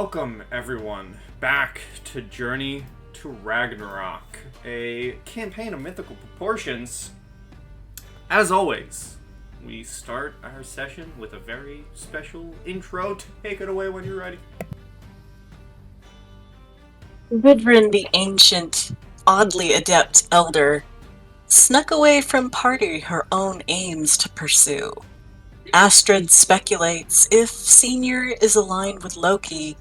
Welcome, everyone, back to Journey to Ragnarok, a campaign of mythical proportions. As always, we start our session with a very special intro. Take it away when you're ready. Gudrun the ancient, oddly adept elder snuck away from party her own aims to pursue. Astrid speculates if Senior is aligned with Loki,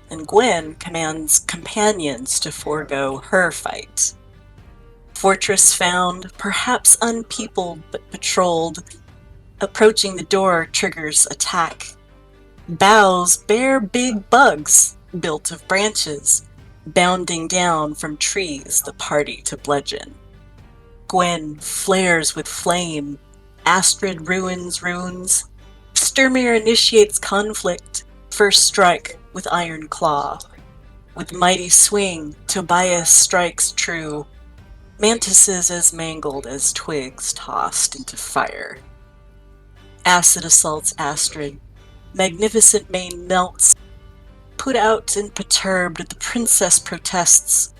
and Gwyn commands companions to forego her fight. Fortress found, perhaps unpeopled but patrolled. Approaching the door triggers attack. Boughs bear big bugs, built of branches, bounding down from trees the party to bludgeon. Gwyn flares with flame. Astrid ruins runes. Sturmir initiates conflict. First strike with iron claw. With mighty swing, Tobias strikes true. Mantises as mangled as twigs tossed into fire. Acid assaults Astrid. Magnificent mane melts. Put out and perturbed, the princess protests,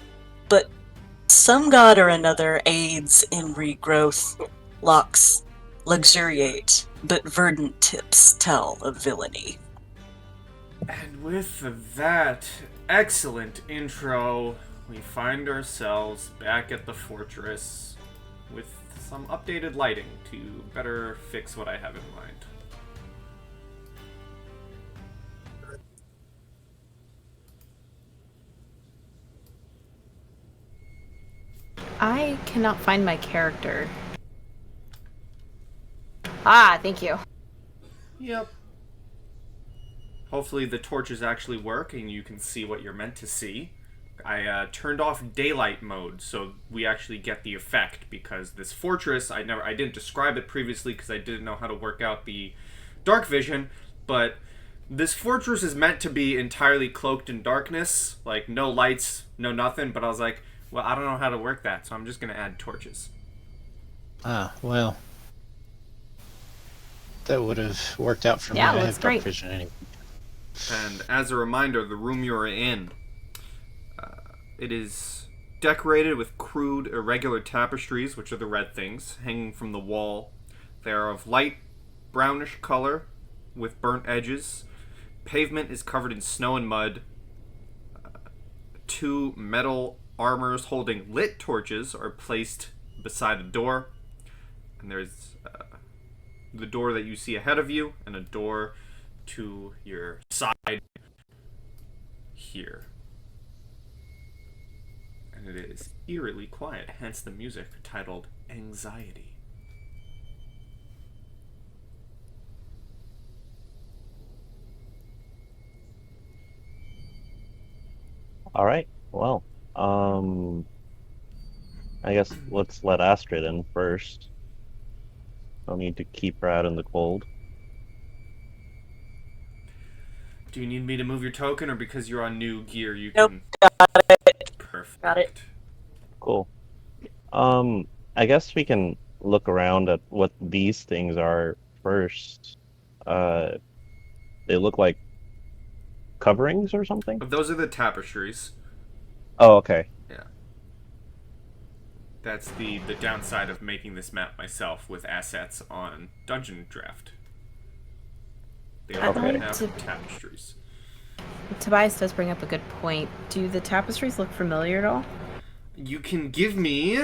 but some god or another aids in regrowth. Locks luxuriate, but verdant tips tell of villainy. And with that excellent intro, we find ourselves back at the fortress with some updated lighting to better fix what I have in mind. I cannot find my character. Ah, thank you. Yep. Hopefully the torches actually work and you can see what you're meant to see. I turned off daylight mode so we actually get the effect, because this fortress, I didn't describe it previously because I didn't know how to work out the dark vision, but this fortress is meant to be entirely cloaked in darkness, like no lights, no nothing, but I was like, well, I don't know how to work that, so I'm just going to add torches. Ah, well. That would have worked out for me. Yeah, I looks have dark great. vision anyway. And as a reminder, the room you're in, it is decorated with crude, irregular tapestries, which are the red things, hanging from the wall. They are of light brownish color with burnt edges. Pavement is covered in snow and mud. Two metal armors holding lit torches are placed beside a door. And there's the door that you see ahead of you and a door to your side here. And it is eerily quiet, hence the music titled Anxiety. All right. Well, I guess let's let Astrid in first. I'll need to keep her out in the cold. Do you need me to move your token, or because you're on new gear you Nope, can... got it. Perfect. Got it. Cool. I guess we can look around at what these things are first. They look like coverings or something? Those are the tapestries. Oh, okay. Yeah. That's the downside of making this map myself with assets on Dungeon Draft. They I'd already like have to- tapestries. Tobias does bring up a good point. Do the tapestries look familiar at all? You can give me...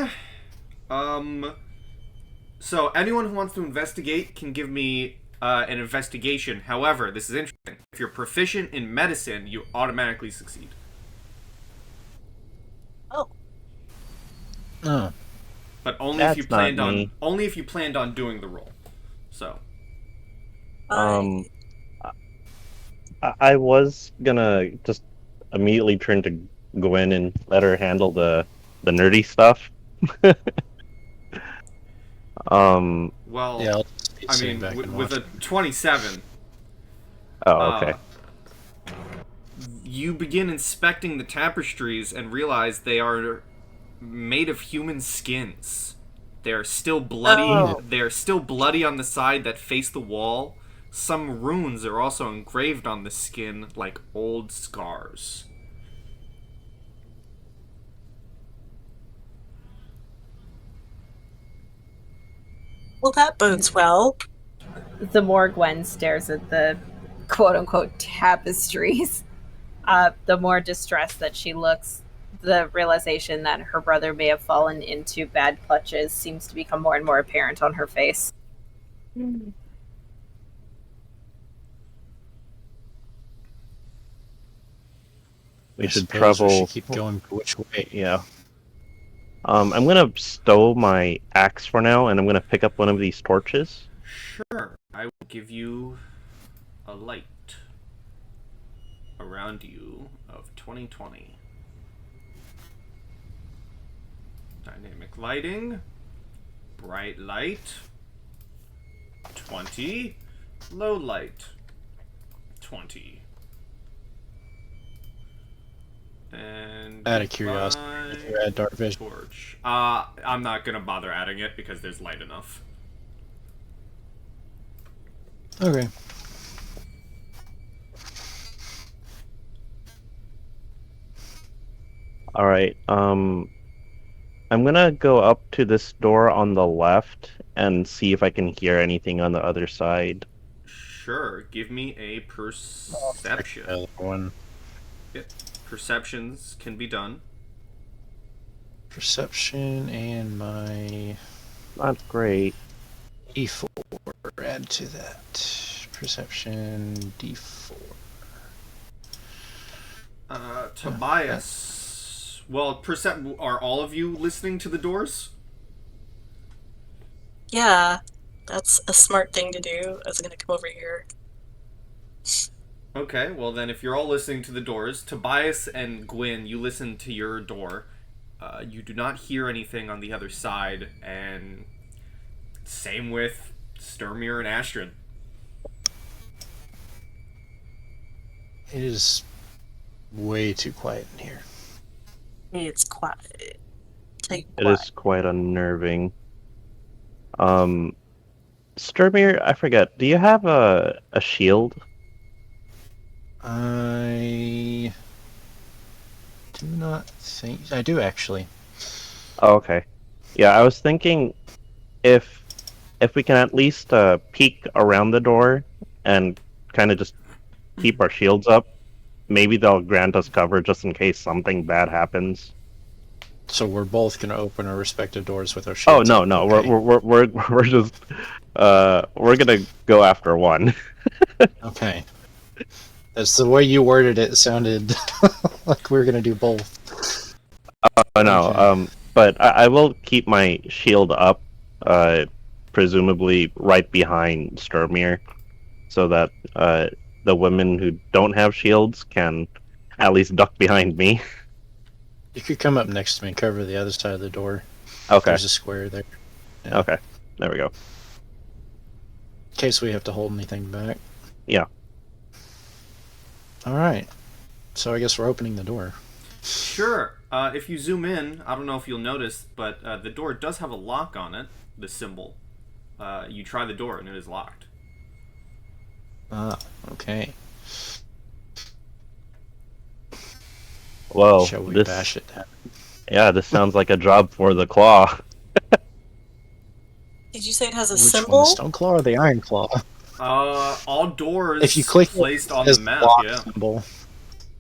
So, anyone who wants to investigate can give me an investigation. However, this is interesting. If you're proficient in medicine, you automatically succeed. Oh, Oh, But only That's if you planned not on me. only if you planned on doing the roll. So, I was gonna just immediately turn to Gwyn and let her handle the nerdy stuff. well, yeah. I mean, with a 27, Oh, okay. you begin inspecting the tapestries and realize they are made of human skins. They're still bloody. Oh. They're still bloody on the side that face the wall. Some runes are also engraved on the skin like old scars. Well, that bodes well. The more Gwen stares at the quote-unquote tapestries, the more distressed that she looks. The realization that her brother may have fallen into bad clutches seems to become more and more apparent on her face. We should suppose we travel. should keep going which way. Yeah. I'm gonna stow my axe for now, and I'm gonna pick up one of these torches. Sure, I will give you a light around you of 2020. Dynamic lighting, bright light, 20, low light, 20. And Out of curiosity, goodbye, if you add dark vision. torch. I'm not gonna bother adding it because there's light enough. Okay. All right. I'm gonna go up to this door on the left and see if I can hear anything on the other side. Sure, give me a perception. The other one. Yep. Perceptions can be done. Perception and my Not great. E4. Add to that. Perception D4. Tobias. Well, are all of you listening to the doors? Yeah, that's a smart thing to do. I was gonna come over here. Okay, well then if you're all listening to the doors, Tobias and Gwyn, you listen to your door. You do not hear anything on the other side, and same with Sturmir and Astrid. It is way too quiet in here. It's quiet. Take It is quite unnerving. Sturmir, I forget. Do you have a shield? I do not think I do actually. Oh, okay. Yeah, I was thinking if we can at least peek around the door and kind of just keep our shields up, maybe they'll grant us cover just in case something bad happens. So we're both gonna open our respective doors with our Oh shields. no, up, no, okay. we're just we're gonna go after one. Okay. That's the way you worded it. It sounded like we were gonna do both. Oh no, Okay. but I will keep my shield up, presumably right behind Sturmir, so that the women who don't have shields can at least duck behind me. You could come up next to me and cover the other side of the door. Okay. There's a square there. Yeah. Okay. There we go. In case we have to hold anything back. Yeah. Alright. So I guess we're opening the door. Sure. If you zoom in, I don't know if you'll notice, but the door does have a lock on it, the symbol. You try the door and it is locked. Ah, okay. Whoa. Shall we This, bash it down? yeah, this sounds like a job for the claw. Did you say it has a Which one, symbol? the stone claw or the iron claw? All doors If you click placed it, on it the says map, block yeah. symbol.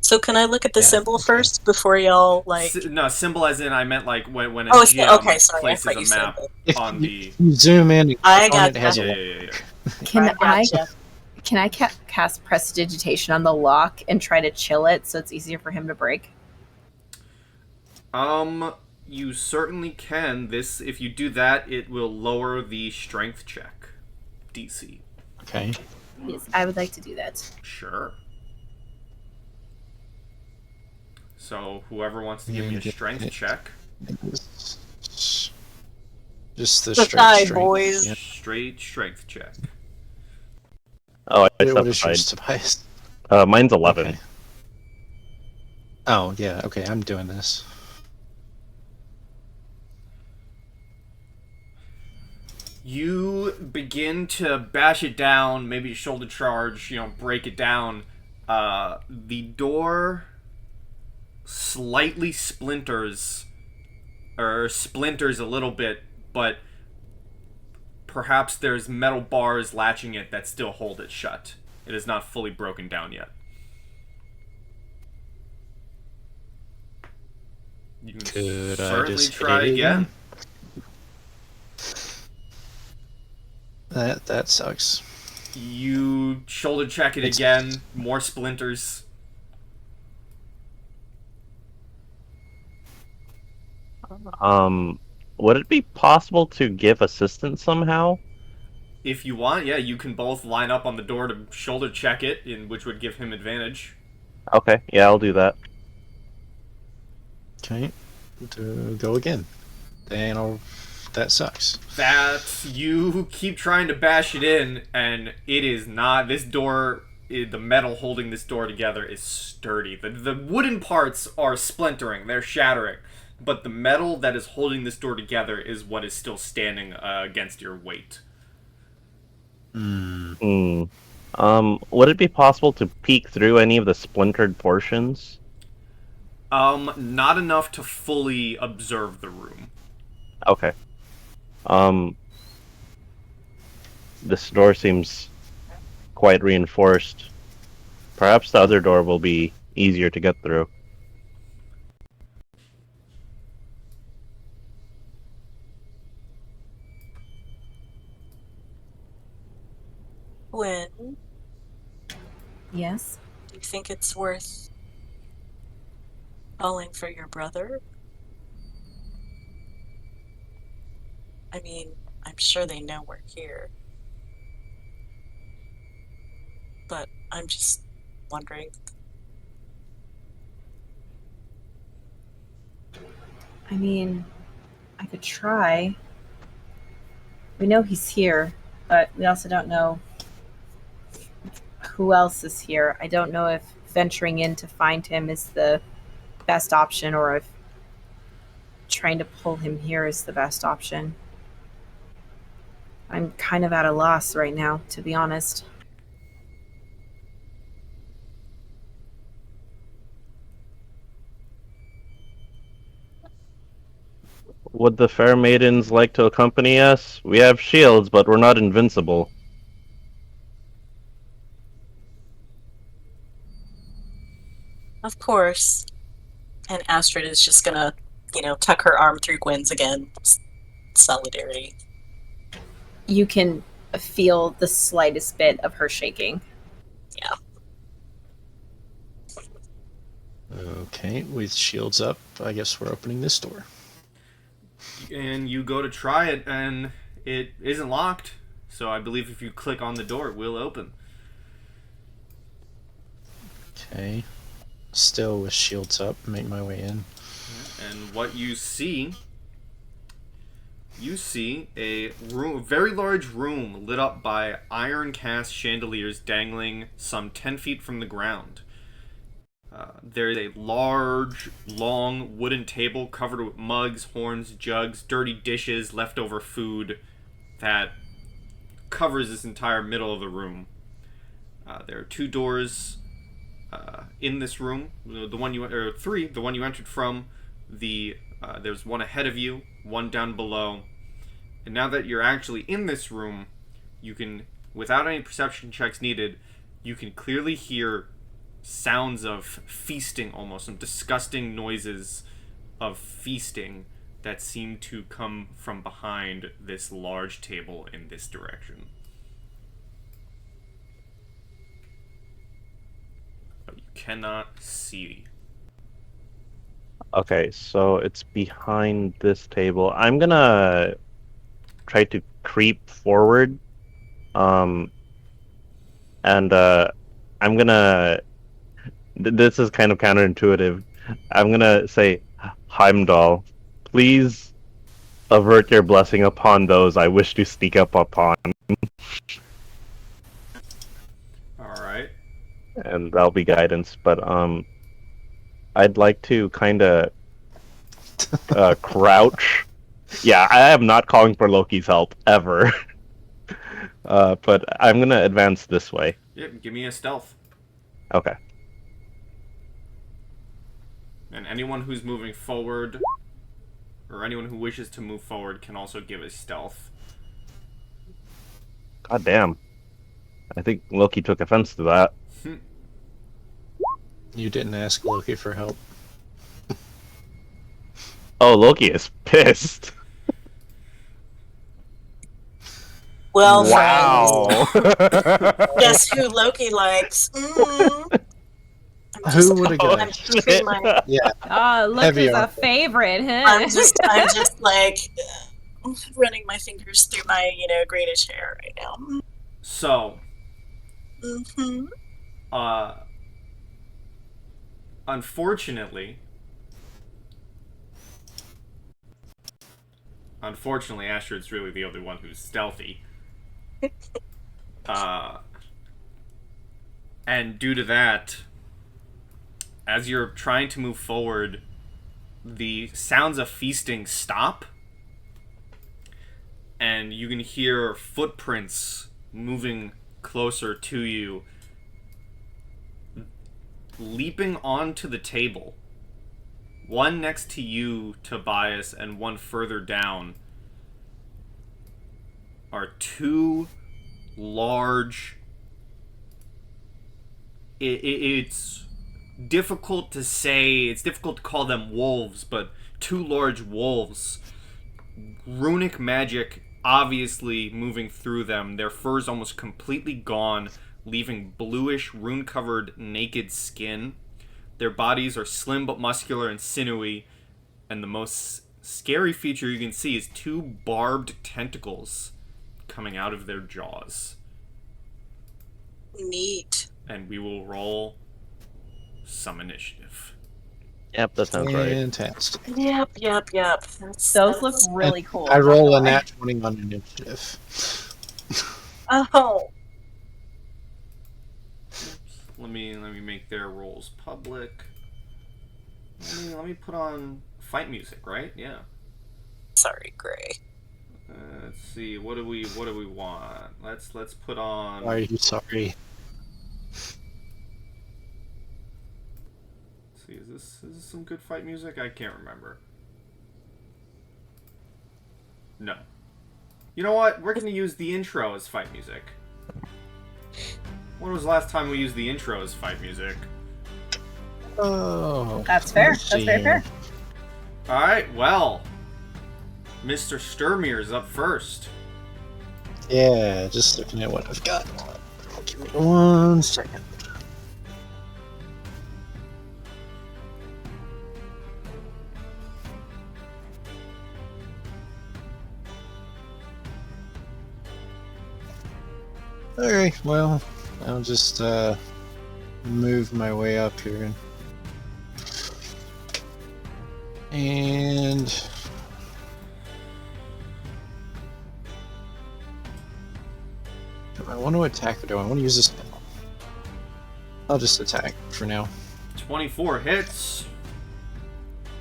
So can I look at the Yeah, symbol okay. first before y'all like? No, symbol as in I meant like when a Oh, it's GM okay. Sorry, I places thought a you said map that. If on you, the... you zoom in and I click on it, it has gotcha. Yeah, a yeah, yeah. Can I Gotcha. can I cast prestidigitation on the lock and try to chill it so it's easier for him to break? You certainly can. If you do that, it will lower the strength check. DC. Okay. Yes, I would like to do that. Sure. So, whoever wants to give Yeah, me a get strength it. check. Just the Good straight eye, strength. boys. Yeah. Straight strength check. Oh, I What is yours, specified. Tobias? Mine's 11. Okay. Oh, yeah, okay, I'm doing this. You begin to bash it down, maybe shoulder charge, break it down. The door slightly splinters a little bit, but perhaps there's metal bars latching it that still hold it shut. It is not fully broken down yet. You can Could I certainly just try hit it again. That sucks. You shoulder check it again. More splinters. Would it be possible to give assistance somehow? If you want, yeah, you can both line up on the door to shoulder check it, which would give him advantage. Okay, yeah, I'll do that. Okay. To go again. That sucks. That you keep trying to bash it in, and it is not. This door, the metal holding this door together is sturdy. The wooden parts are splintering, they're shattering, but the metal that is holding this door together is what is still standing against your weight. Would it be possible to peek through any of the splintered portions? Not enough to fully observe the room. Okay. This door seems quite reinforced. Perhaps the other door will be easier to get through. Gwyn, Yes. do you think it's worth calling for your brother? I mean, I'm sure they know we're here. But I'm just wondering. I mean, I could try. We know he's here, but we also don't know who else is here. I don't know if venturing in to find him is the best option or if trying to pull him here is the best option. I'm kind of at a loss right now, to be honest. Would the fair maidens like to accompany us? We have shields, but we're not invincible. Of course. And Astrid is just gonna, tuck her arm through Gwyn's again. Solidarity. You can feel the slightest bit of her shaking. Yeah. Okay, with shields up, I guess we're opening this door. And you go to try it, and it isn't locked. So I believe if you click on the door, it will open. Okay. Still with shields up, make my way in. And what you see a room, very large room lit up by iron cast chandeliers dangling some 10 feet from the ground. There is a large, long wooden table covered with mugs, horns, jugs, dirty dishes, leftover food that covers this entire middle of the room. There are two doors in this room. The one you entered from. There's one ahead of you, one down below. And now that you're actually in this room, you can, without any perception checks needed, you can clearly hear sounds of feasting, almost some disgusting noises of feasting that seem to come from behind this large table in this direction. But you cannot see. Okay, so it's behind this table. I'm gonna try to creep forward. And I'm gonna. This is kind of counterintuitive. I'm gonna say, Heimdall, please avert your blessing upon those I wish to sneak up upon. Alright. And that'll be guidance, but I'd like to kind of crouch Yeah, I am not calling for Loki's help ever. But I'm gonna advance this way. Yep, give me a stealth. Okay. And anyone who's moving forward, or anyone who wishes to move forward, can also give a stealth. God damn. I think Loki took offense to that. You didn't ask Loki for help. Oh, Loki is pissed. Well, Wow. friends, guess who Loki likes? Who would have Oh, I'm guessed? just putting my, Yeah, Oh, look Heavy who's a on- favorite, huh? I'm just like running my fingers through my, greenish hair right now. So, Mm-hmm. Unfortunately, Astrid's really the only one who's stealthy. And due to that, as you're trying to move forward, the sounds of feasting stop, and you can hear footprints moving closer to you, leaping onto the table. One next to you, Tobias, and one further down are two large... It's difficult to say, it's difficult to call them wolves, but two large wolves. Runic magic obviously moving through them, their fur's almost completely gone, leaving bluish, rune-covered, naked skin. Their bodies are slim but muscular and sinewy, and the most scary feature you can see is two barbed tentacles coming out of their jaws. Neat. And we will roll some initiative. Yep, that sounds right. fantastic. Yep. Those look really cool. I not roll gonna a lie. nat 20 on initiative. Oh, Let me make their rolls public. Let me put on fight music, right? Yeah. sorry, Gray. Let's see. What do we want? Let's put on. Why are you sorry? Let's see. Is this some good fight music? I can't remember. No. You know what? We're gonna use the intro as fight music. When was the last time we used the intro as fight music? Oh. That's fair. let's That's very see. fair. Alright, well. Mr. Sturmir's up first. Yeah, just looking at what I've got. Give me 1 second. Alright, well, I'll just move my way up here. And do I want to attack or do I want to use this? I'll just attack for now. 24 hits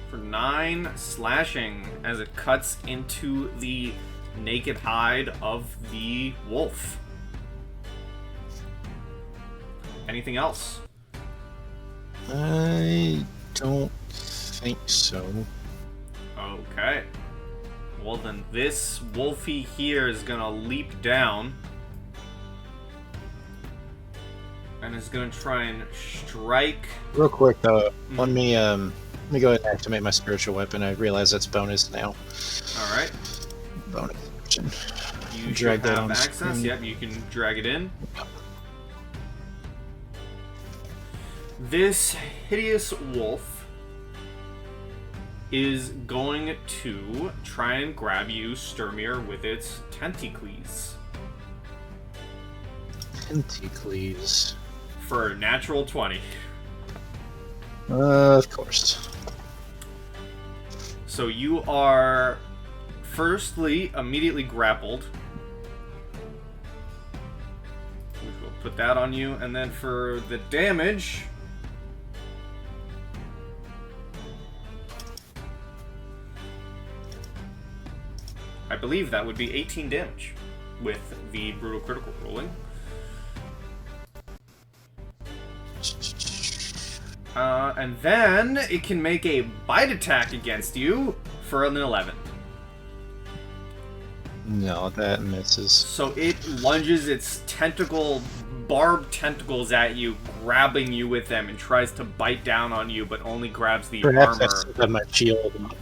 for 9 slashing as it cuts into the naked hide of the wolf. Anything else? I don't think so. Okay. Well then, this wolfie here is gonna leap down and is gonna try and strike. Real quick though, let me go ahead and activate my spiritual weapon. I realize that's bonus now. All right. Bonus action. You should Drag that have on the access. screen. Yep, you can drag it in. This hideous wolf is going to try and grab you, Sturmir, with its tentacles Tentacles. for a natural 20. Of course. So you are firstly immediately grappled. Which will put that on you, and then for the damage, believe that would be 18 damage with the brutal critical rolling. And then it can make a bite attack against you for an 11. No, that misses. So it lunges its barbed tentacles at you, grabbing you with them, and tries to bite down on you, but only grabs the Perhaps I armor still have my shield up.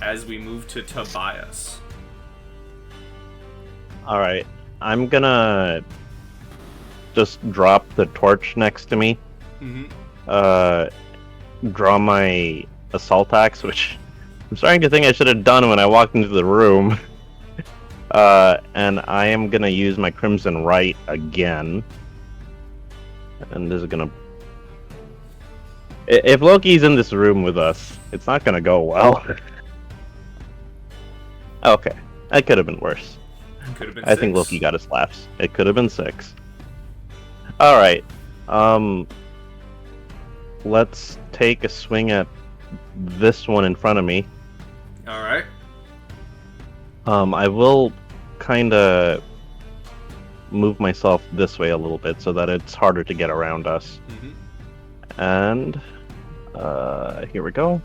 as we move to Tobias. Alright, I'm gonna just drop the torch next to me. Draw my assault axe, which I'm starting to think I should have done when I walked into the room. And I am gonna use my Crimson Right again. And this is gonna... If Loki's in this room with us, it's not gonna go well. Okay, that could have been worse. Could have been I 6. think Loki got his laughs. It could have been 6. Alright. Let's take a swing at this one in front of me. Alright. I will kinda move myself this way a little bit so that it's harder to get around us. And here we go.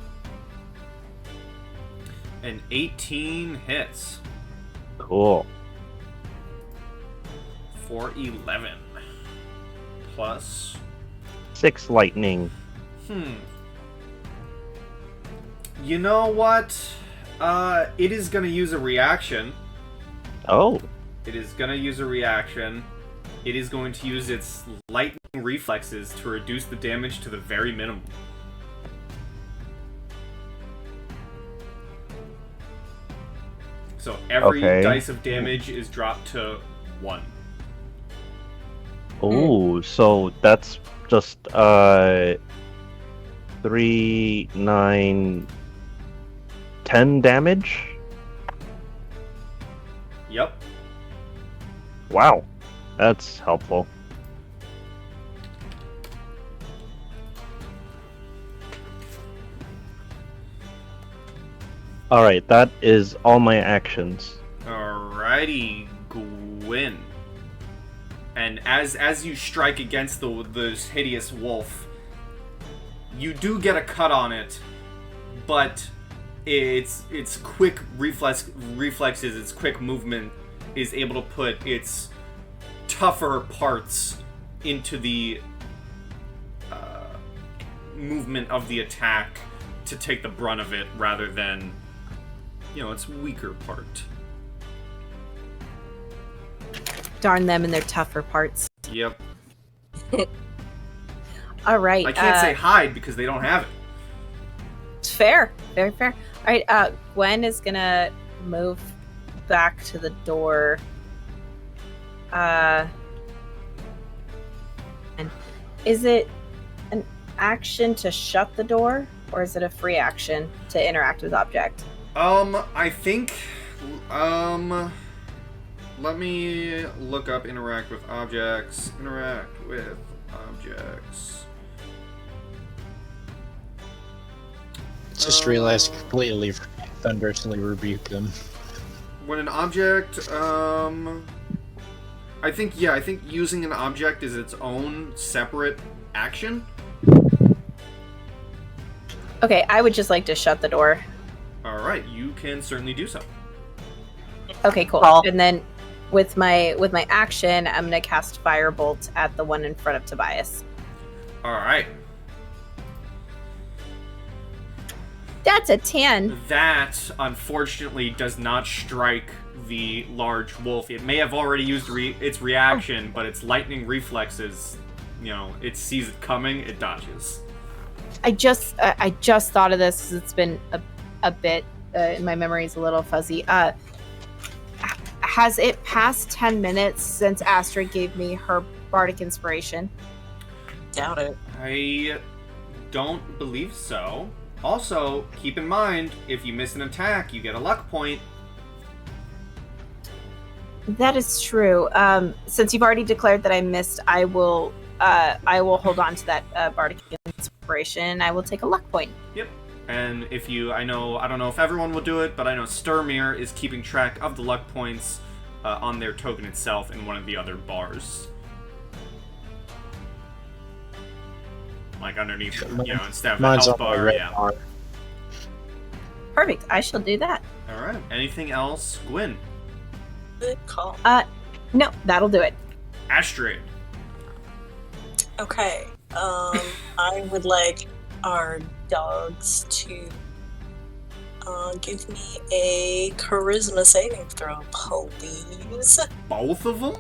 And 18 hits. Cool. For 11. Plus... 6 lightning. You know what? It is gonna use a reaction. Oh. It is gonna use a reaction. It is going to use its lightning reflexes to reduce the damage to the very minimum. So every dice of damage is dropped to 1. Oh, so that's just 3, 9, 10 damage? Yep. Wow. That's helpful. Alright, that is all my actions. Alrighty, Gwyn. And as you strike against this hideous wolf, you do get a cut on it, but its quick reflexes, its quick movement is able to put its tougher parts into the movement of the attack to take the brunt of it rather than, its weaker part. Darn them and their tougher parts. Yep. All right. I can't say hide because they don't have it. Fair. Very fair. All right. Gwen is going to move back to the door. And is it an action to shut the door, or is it a free action to interact with object? I think, let me look up interact with objects. Interact with objects. Just realized I completely thunderously rebuked them. When an object, I think using an object is its own separate action. Okay, I would just like to shut the door. Alright, you can certainly do so. Okay, cool. Well- And then with my action, I'm gonna cast Firebolt at the one in front of Tobias. Alright. That's a 10. That, unfortunately, does not strike the large wolf. It may have already used its reaction, but its lightning reflexes, it sees it coming, it dodges. I just thought of this because it's been a bit. My memory's a little fuzzy. Has it passed 10 minutes since Astrid gave me her bardic inspiration? Doubt it. I don't believe so. Also, keep in mind, if you miss an attack, you get a luck point. That is true. Since you've already declared that I missed, I will hold on to that bardic inspiration. I will take a luck point. Yep. And if you, I don't know if everyone will do it, but I know Sturmir is keeping track of the luck points on their token itself in one of the other bars. Like underneath, instead of the Mine's health on my bar, red yeah. bar. Perfect. I shall do that. Alright, anything else? Gwyn? Good call. No, that'll do it. Astrid? Okay. I would like our dogs to give me a charisma saving throw, please. Both of them?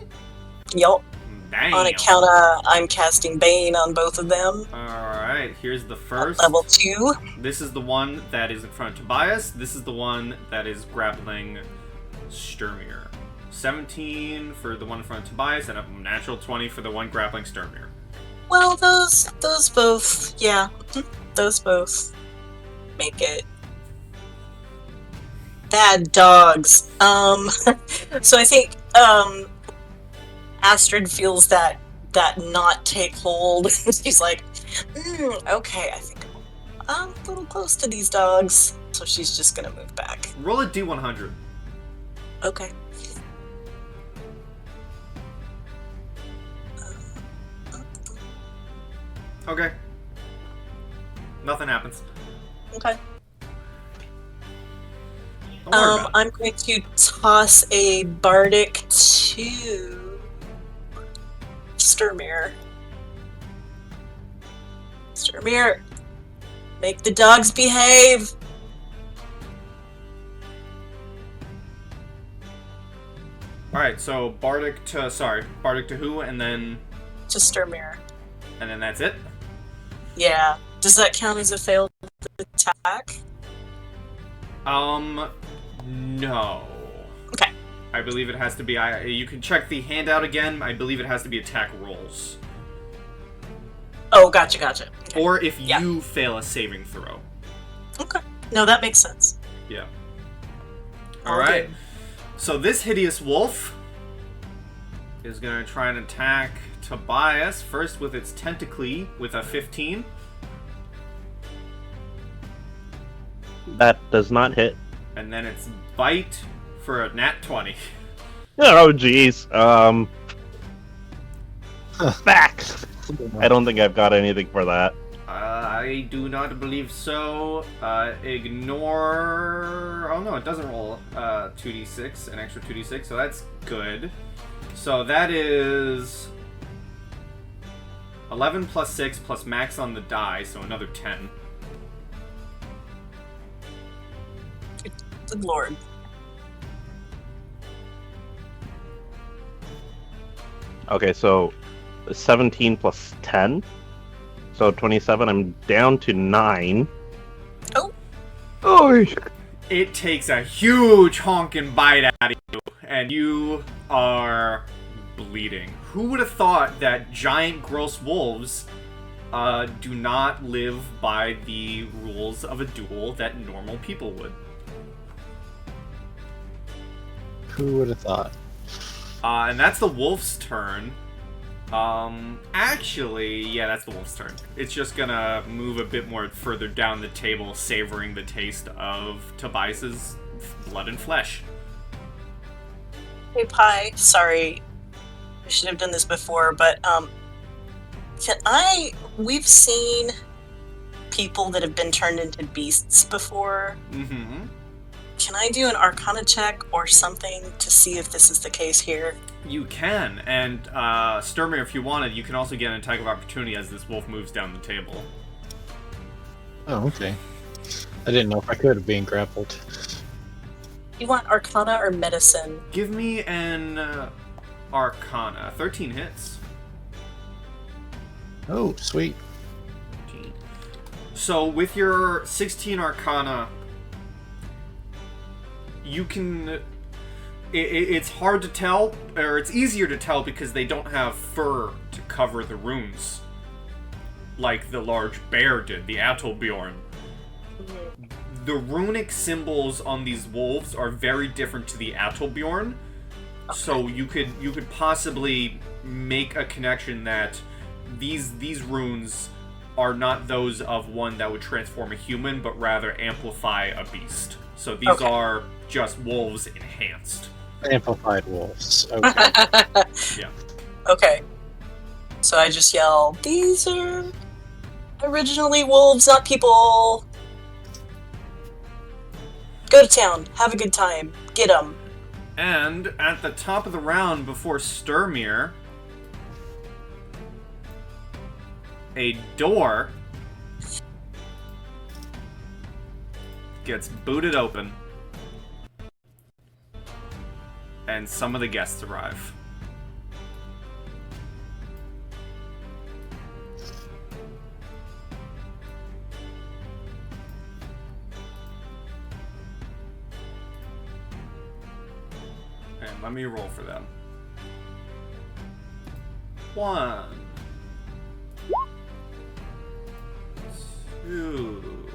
Yup. Damn. On account of I'm casting Bane on both of them. Alright, here's the At first. level 2. This is the one that is in front of Tobias. This is the one that is grappling Sturmir. 17 for the one in front of Tobias, and a natural 20 for the one grappling Sturmir. Well, those both, yeah. Those both make it. Bad dogs. So I think, Astrid feels that not take hold. She's like, okay, I think I'm a little close to these dogs. So she's just gonna move back. Roll a D100. Okay. Okay. Nothing happens. Okay. Don't worry about it. I'm going to toss a bardic to Sturmir. Sturmir, make the dogs behave. Alright, so Bardic to who, and then To Sturmir. that's it? Yeah. Does that count as a failed attack? No. Okay. I believe it has to be, you can check the handout again, I believe it has to be attack rolls. Oh, gotcha. Okay. Or if Yeah. you fail a saving throw. Okay. No, that makes sense. Yeah. All Alright. good. So this hideous wolf is going to try and attack Tobias, first with its tentacly with a 15. That does not hit. And then its bite for a nat 20. Oh, jeez. Back. I don't think I've got anything for that. I do not believe so. Ignore... Oh no, it doesn't roll 2d6, an extra 2d6, so that's good. So that is 11 plus 6 plus max on the die, so another 10. Good lord. Okay, so 17 plus 10. So 27, I'm down to 9. Oh. Oh. It takes a huge honking bite out of you, and you are bleeding. Who would have thought that giant, gross wolves do not live by the rules of a duel that normal people would? Who would have thought? And that's the wolf's turn. Actually, yeah, that's the wolf's turn. It's just gonna move a bit more further down the table, savoring the taste of Tobias's blood and flesh. Hey, Pi. Sorry. I should have done this before, but, we've seen people that have been turned into beasts before. Mm-hmm. Can I do an Arcana check or something to see if this is the case here? You can, and Sturmir, if you wanted, you can also get an attack of opportunity as this wolf moves down the table. Oh, okay. I didn't know if I could have been grappled. You want Arcana or Medicine? Give me an Arcana. 13 hits. Oh, sweet. 13. So with your 16 Arcana, you can... It's hard to tell, or it's easier to tell because they don't have fur to cover the runes. Like the large bear did, the Atolbjorn. The runic symbols on these wolves are very different to the Atolbjorn. Okay. So you could possibly make a connection that these runes are not those of one that would transform a human, but rather amplify a beast. So these are just wolves enhanced. Amplified wolves. Okay. Yeah. Okay. So I just yell, "These are originally wolves, not people. Go to town. Have a good time. Get them." And at the top of the round, before Sturmir, a door gets booted open, and some of the guests arrive. And let me roll for them. 1, 2.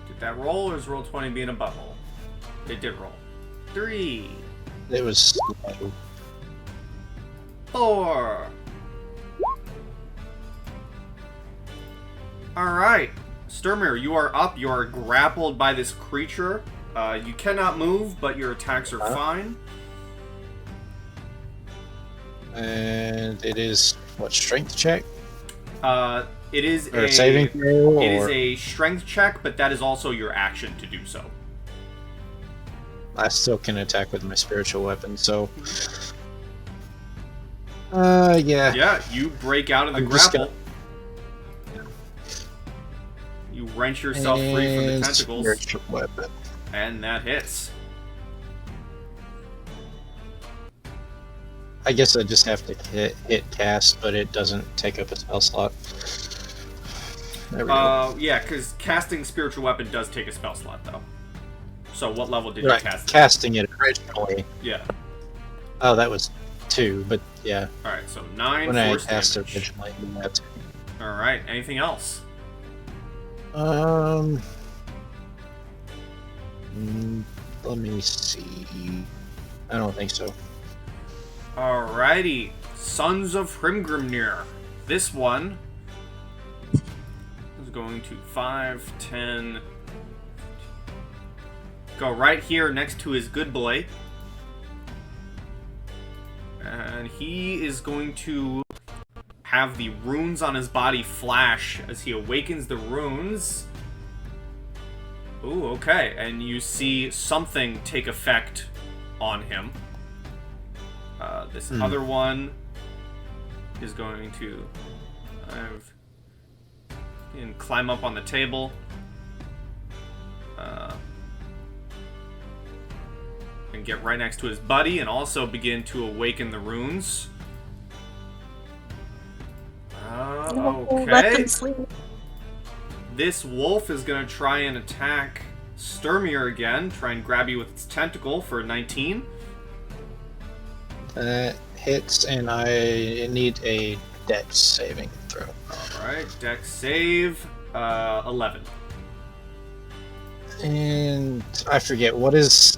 Did that roll, or is roll 20 being a butthole? It did roll. 3, It was 4. Alright. Sturmir, you are up. You are grappled by this creature. You cannot move, but your attacks are fine. and it is what, strength check? It is Or saving throw? It is a strength check, but that is also your action to do so. I still can attack with my spiritual weapon, so yeah. Yeah, you break out of the I'm just grapple. You wrench yourself free from the And tentacles, spiritual weapon. and that hits. I guess I just have to hit cast, but it doesn't take up a spell slot. There we go. Yeah, because casting spiritual weapon does take a spell slot, though. So what level did Right, you cast it? casting it originally. Yeah. Oh, that was 2, but yeah. Alright, so 9 When I force cast it damage. originally, that's Alright, anything else? let me see. I don't think so. Alrighty, Sons of Hrimgrimnir. This one is going to 5, 10... Go right here next to his good boy. And he is going to have the runes on his body flash as he awakens the runes. Ooh, okay. And you see something take effect on him. This other one is going to and climb up on the table. And get right next to his buddy and also begin to awaken the runes. Okay. Let them sleep. This wolf is going to try and attack Sturmir again. Try and grab you with its tentacle for 19. That hits, and I need a dex saving throw. Alright, dex save. 11. And I forget, what is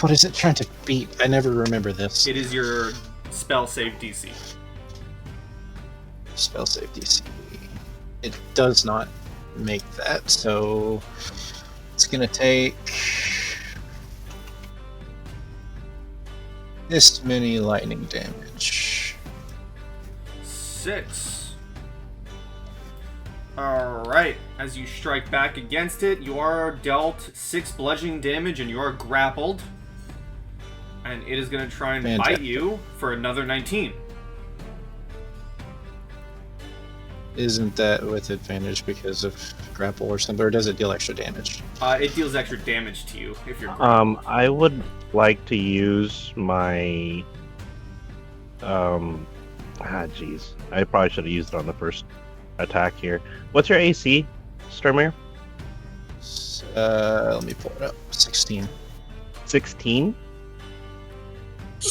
it trying to beat? I never remember this. It is your spell save DC. Spell save DC. It does not make that, so it's gonna take this many lightning damage. 6. Alright, as you strike back against it, you are dealt 6 bludgeoning damage and you are grappled. And it is going to try and bite you for another 19. Isn't that with advantage because of grapple or something, or does it deal extra damage? It deals extra damage to you if you're grappled. I would like to use my jeez. I probably should have used it on the first attack here. What's your AC, Sturmir? Let me pull it up. 16. 16?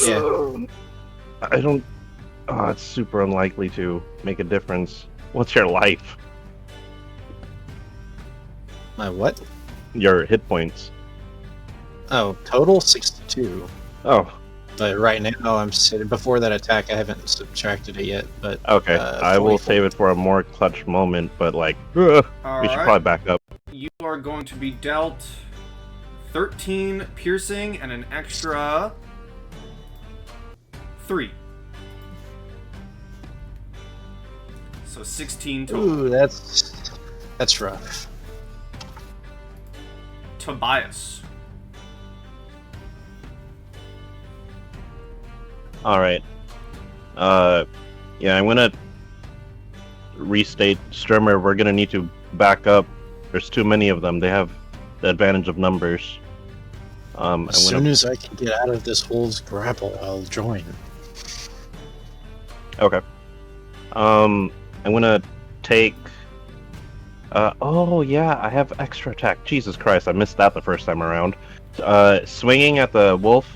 Yeah. I don't... Oh, it's super unlikely to make a difference. What's your life? My what? Your hit points. Oh, total 62. Oh, But right now, I'm sitting before that attack. I haven't subtracted it yet, but Okay, I will 44. save it for a more clutch moment. But like, we should Alright. probably back up. You are going to be dealt 13 piercing and an extra 3. So 16 total. Ooh, that's rough. Tobias. All right. Yeah, I'm gonna restate Strimmer. We're gonna need to back up. There's too many of them. They have the advantage of numbers. As soon as I can get out of this hole's grapple, I'll join. Okay. I'm gonna take. Oh yeah, I have extra attack. Jesus Christ, I missed that the first time around. Swinging at the wolf.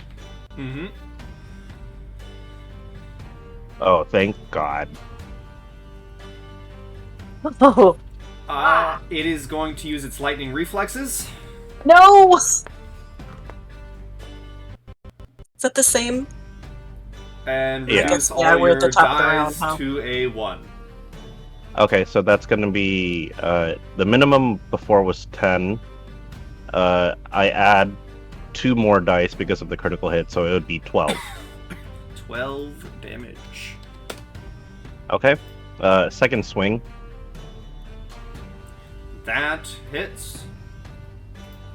Mm-hmm. Oh, thank God. Oh It is going to use its lightning reflexes. no! Is that the same? And Yeah. reduce Yeah, all we're your at the top of the round, dice huh? to a 1. Okay, so that's gonna be the minimum before was 10. I add 2 more dice because of the critical hit, so it would be 12. 12 damage. Okay. Second swing. That hits.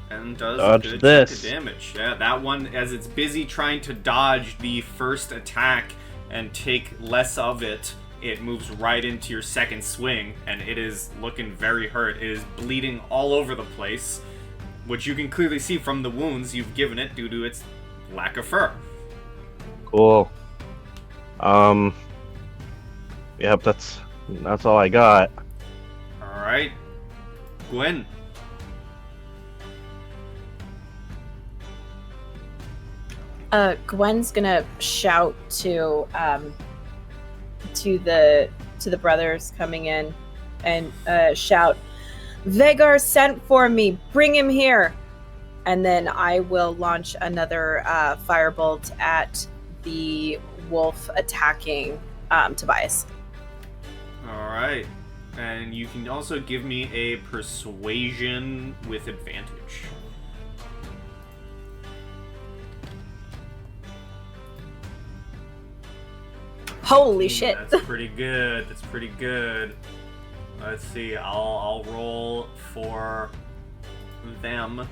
And does Dodge a good this. chunk of damage. Yeah, that one, as it's busy trying to dodge the first attack and take less of it, it moves right into your second swing, and it is looking very hurt. It is bleeding all over the place, which you can clearly see from the wounds you've given it due to its lack of fur. Cool. Yep, that's all I got. Alright. Gwyn. Gwen's gonna shout to the brothers coming in, and shout, "Vegar sent for me. Bring him here!" And then I will launch another firebolt at the wolf attacking Tobias. Alright. And you can also give me a persuasion with advantage. Holy shit! That's pretty good. That's pretty good. Let's see. I'll roll for them.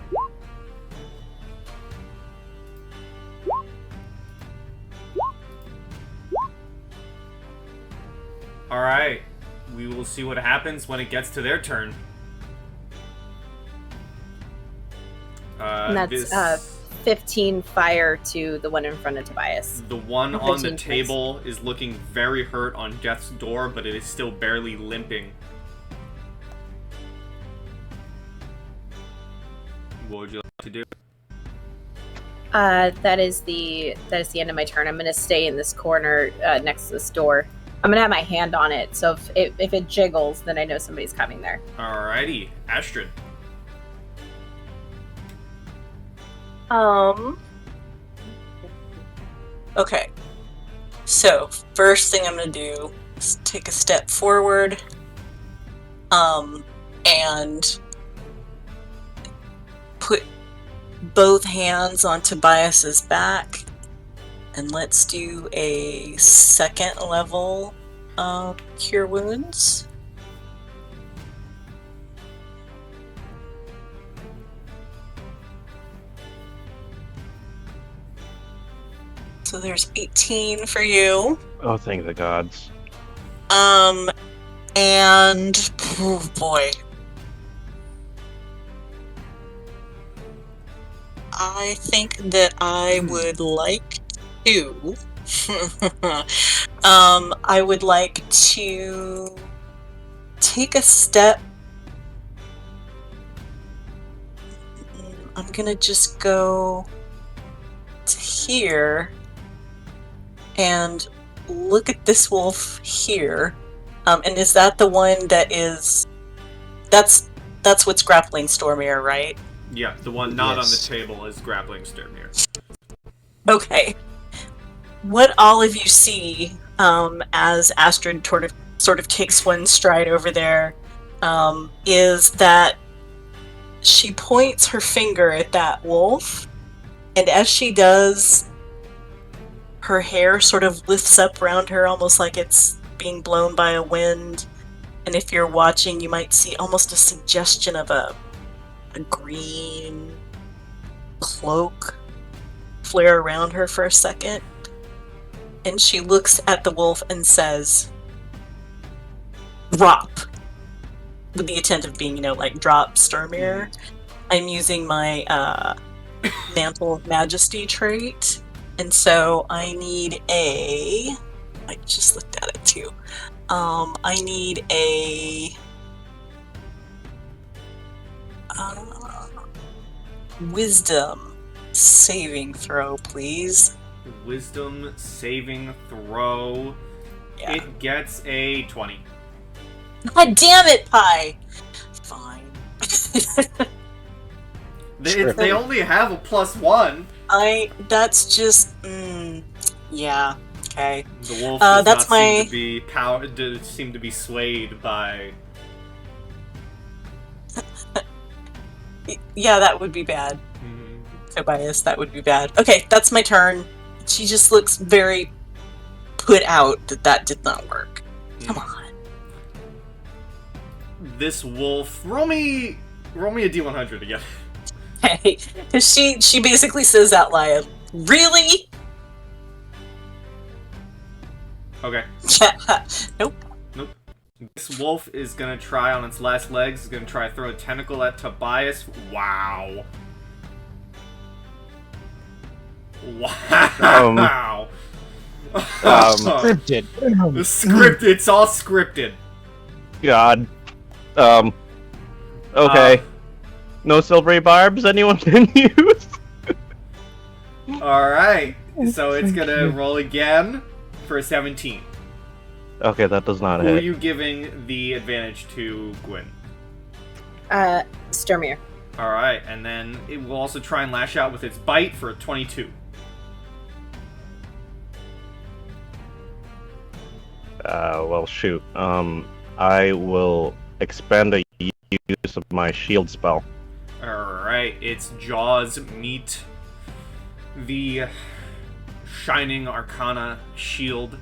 All right. We will see what happens when it gets to their turn. And that's 15 fire to the one in front of Tobias. The one on the 15 table is looking very hurt on death's door, but it is still barely limping. What would you like to do? That is the end of my turn. I'm gonna stay in this corner next to this door. I'm gonna have my hand on it, so if it jiggles, then I know somebody's coming there. Alrighty, Astrid. Okay. So, first thing I'm gonna do is take a step forward, and put both hands on Tobias's back, and let's do a second level Cure Wounds. So there's 18 for you. Oh, thank the gods. And oh boy. I think that I would like to I would like to take a step. I'm gonna just go to here and look at this wolf here. And is that the one that is... That's what's grappling Stormir, right? Yeah, the one not Yes. on the table is grappling Sturmir. Okay. what all of you see as Astrid sort of takes one stride over there is that she points her finger at that wolf, and as she does, her hair sort of lifts up around her almost like it's being blown by a wind. And if you're watching, you might see almost a suggestion of a green cloak flare around her for a second. And she looks at the wolf and says, "Drop." With the intent of being, like drop Sturmir. I'm using my Mantle of Majesty trait. And so I need I just looked at it too. I need a wisdom saving throw, please. Wisdom saving throw. Yeah. It gets a 20. God damn it, Pi! Fine. They only have a +1. That's just, yeah, okay. The wolf does that's not my... seem to be swayed by... Yeah, that would be bad. Mhm. Tobias, that would be bad. Okay, that's my turn. She just looks very put out that did not work. Come on. This wolf... Roll me a D100 again. Hey, because she basically says out loud, "Really?" Okay. Nope. This wolf is gonna try on its last legs. Is gonna try to throw a tentacle at Tobias. Wow. Wow. Scripted. The script. It's all scripted. God. Okay. No silvery barbs anyone can use? Alright. So it's gonna roll again for a 17. Okay, that does not Who are hit. you giving the advantage to, Gwyn? Sturmir. Alright, and then it will also try and lash out with its bite for a 22. Well, shoot. I will expend a use of my shield spell. Alright, its jaws meet the Shining Arcana shield.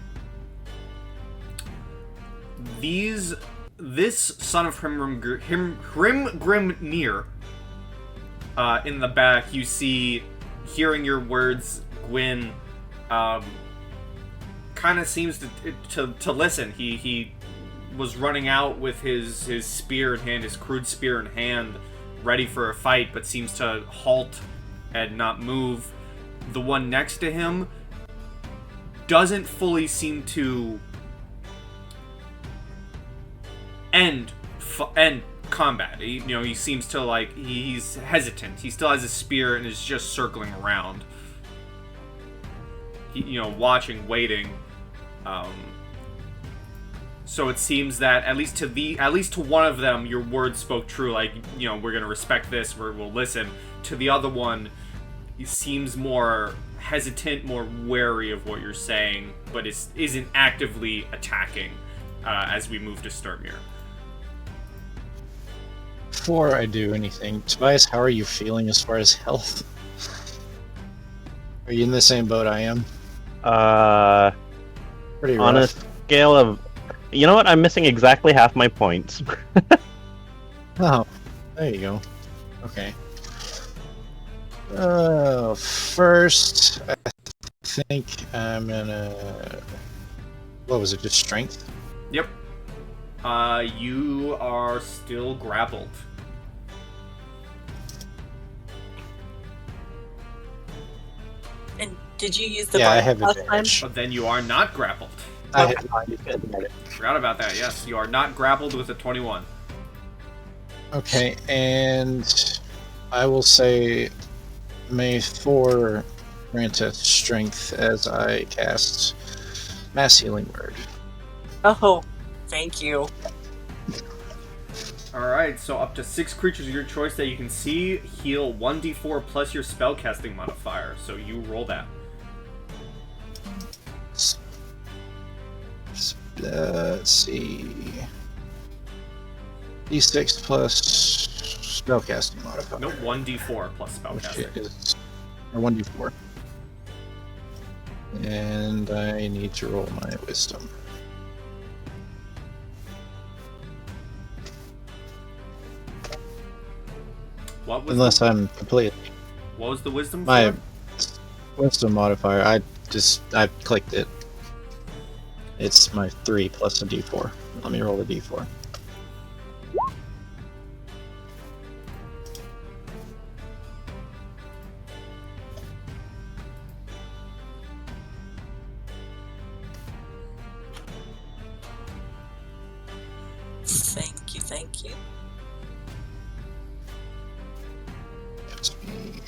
This son of Hrimgrimnir, in the back, you see, hearing your words, Gwyn, kind of seems to listen. He was running out with his spear in hand, his crude spear in hand, ready for a fight, but seems to halt and not move. The one next to him doesn't fully seem to end combat. He seems to, like, he's hesitant. He still has his spear and is just circling around. Watching, waiting. So it seems that at least to one of them, your words spoke true. Like, we're gonna respect this. We'll listen. To the other one, he seems more hesitant, more wary of what you're saying, but isn't actively attacking as we move to Sturmir. Before I do anything, Tobias, how are you feeling as far as health? Are you in the same boat I am? Pretty rough. On a scale of... You know what? I'm missing exactly half my points. Oh, there you go. Okay. First, I think I'm gonna... What was it, just strength? Yep. You are still grappled. And did you use the Yeah, I bite have last time? advantage. But then you are not grappled. I have not used advantage. Forgot about that, yes. You are not grappled with a 21. Okay, and I will say, may Thor grant us strength as I cast Mass Healing Word. Oh, thank you. Alright, so up to 6 creatures of your choice that you can see heal 1d4 plus your spellcasting modifier. So you roll that. let's see. D6 plus spellcasting modifier. Nope, 1d4 plus Which spellcasting. is or 1d4. And I need to roll my wisdom. What was Unless I'm completely what was the wisdom my for? wisdom modifier. I clicked it. It's my 3 plus a d4. Let me roll a d4. Thank you. That's me.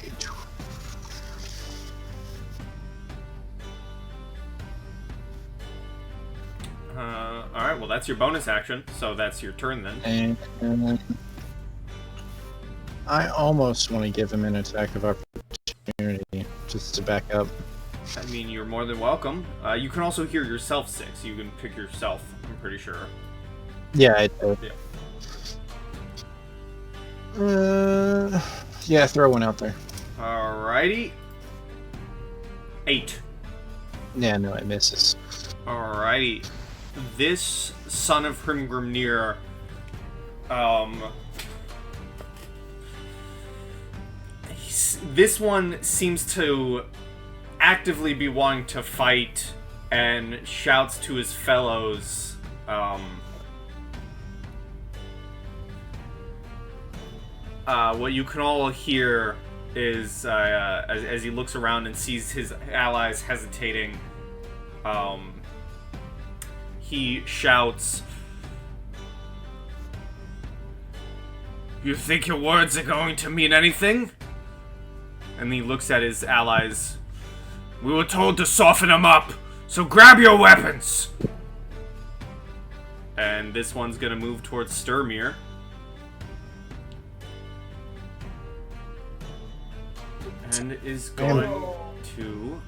Alright, well that's your bonus action, so that's your turn then. And I almost want to give him an attack of opportunity just to back up. I mean, you're more than welcome. You can also hear yourself 6. You can pick yourself, I'm pretty sure. Yeah, I do. Yeah, throw one out there. Alrighty. 8. Yeah, no, it misses. Alrighty. This son of Hrimgrimnir, this one seems to actively be wanting to fight and shouts to his fellows, what you can all hear is, as he looks around and sees his allies hesitating, he shouts, "You think your words are going to mean anything?" And he looks at his allies. "We were told to soften them up, so grab your weapons!" And this one's gonna move towards Sturmir. And is going to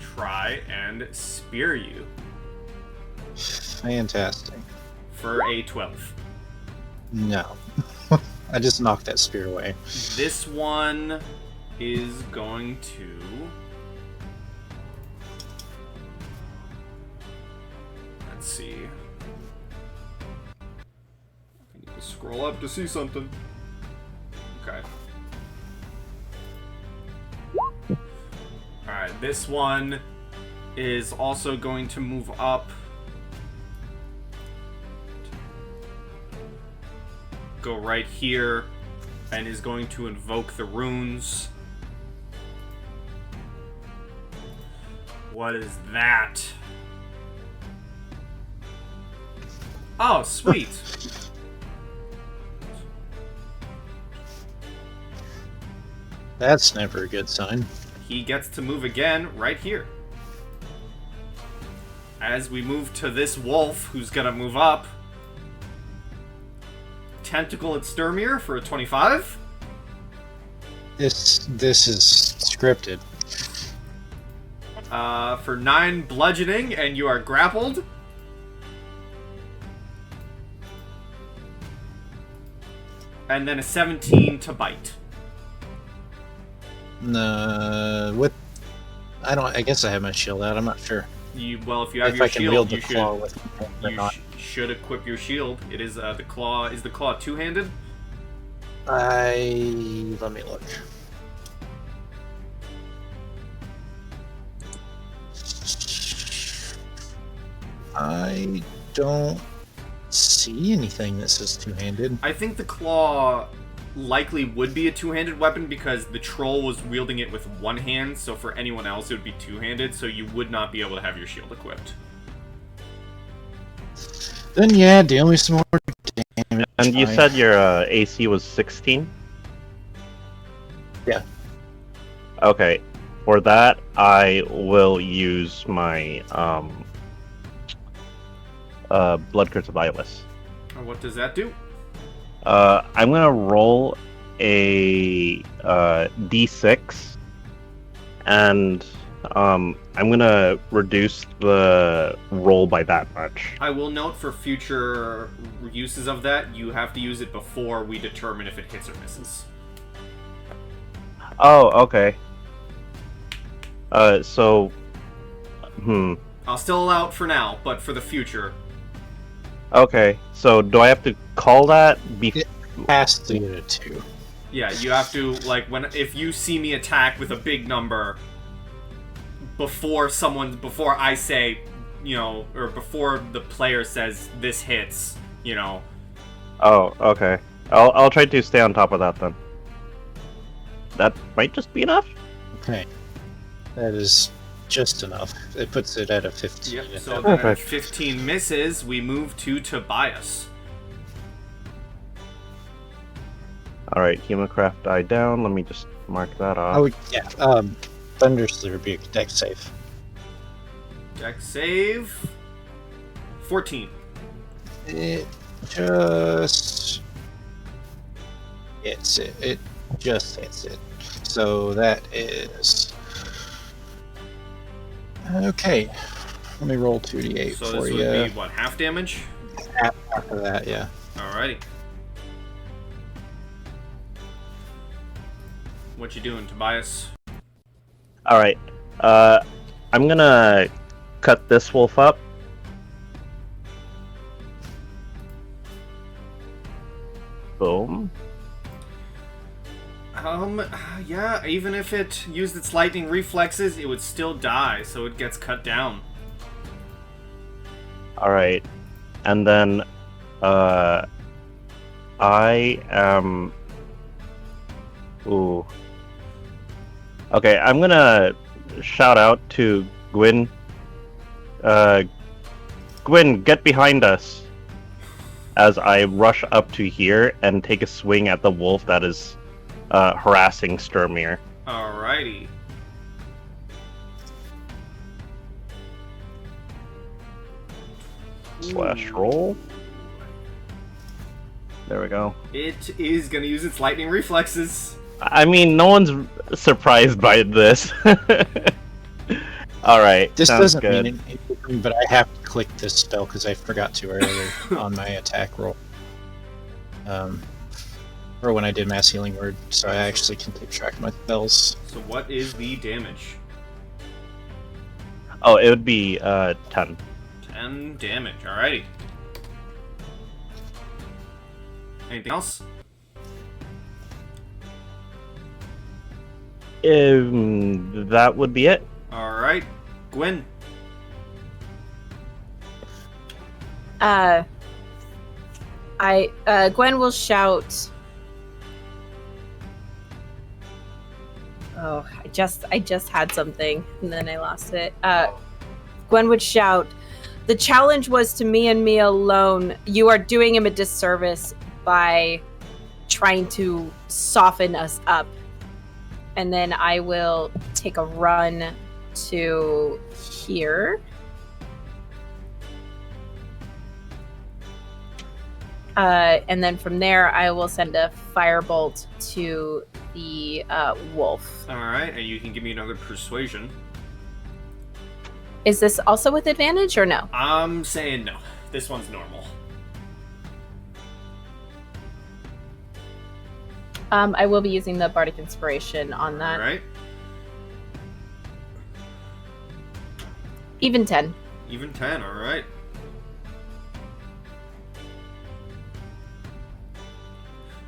try and spear you. Fantastic. For a 12. No. I just knocked that spear away. This one is going to... Let's see. I need to scroll up to see something. Okay. Alright, this one is also going to move up. Go right here and is going to invoke the runes. What is that? Oh, sweet. That's never a good sign. He gets to move again right here. As we move to this wolf, who's gonna move up. Tentacle at Sturmir for a 25. This is scripted. For 9 bludgeoning, and you are grappled. And then a 17 to bite. I guess I have my shield out. I'm not sure. Well, if you have If your I can shield, wield you the should. claw with me or You not. should equip your shield. It is the claw. Is the claw two-handed? Let me look. I don't see anything that says two-handed. I think the claw likely would be a two-handed weapon because the troll was wielding it with one hand, so for anyone else it would be two-handed, so you would not be able to have your shield equipped. Then yeah, deal me some more damage. And you Fine. said your AC was 16? Yeah. Okay. For that, I will use my Blood Curse of Eyeless. What does that do? I'm gonna roll a D6, and I'm gonna reduce the roll by that much. I will note for future uses of that, you have to use it before we determine if it hits or misses. Oh, okay. So, I'll still allow it for now, but for the future. Okay, so do I have to call that? Has to get a 2. Yeah, you have to, like, if you see me attack with a big number before I say, or before the player says this hits, Oh, okay. I'll try to stay on top of that then. That might just be enough. Okay. That is just enough. It puts it at a 15. Yep, so then if 15 misses, we move to Tobias. Alright, Humacraft died down. Let me just mark that off. Oh, yeah. Thunder's Rebuke, deck save. Deck save. 14. It just hits it. It just hits it. So that is... Okay. Let me roll 2d8 So for this you. would be, what, half damage? After that, yeah. Alrighty. What you doing, Tobias? Alright. I'm gonna cut this wolf up. Boom. Yeah, even if it used its lightning reflexes, it would still die, so it gets cut down. Alright. And then, I am... Ooh. Okay, I'm gonna shout out to Gwyn. Gwyn, get behind us! As I rush up to here and take a swing at the wolf that is harassing Sturmir. Alrighty. Slash roll. There we go. It is gonna use its lightning reflexes. I mean, no one's surprised by this. Alright, This sounds doesn't good. mean anything, but I have to click this spell because I forgot to earlier on my attack roll. Or when I did Mass Healing Word, so I actually can keep track of my spells. So what is the damage? Oh, it would be 10. 10 damage, alrighty. Anything else? That would be it. Alright. Gwyn. Gwen will shout. Oh, I just had something and then I lost it. Gwen would shout, "The challenge was to me and me alone. You are doing him a disservice by trying to soften us up." And then I will take a run to here. And then from there, I will send a firebolt to the wolf. Alright, and you can give me another persuasion. Is this also with advantage or no? I'm saying no. This one's normal. I will be using the Bardic Inspiration on that. Alright. Even 10. Even 10, alright.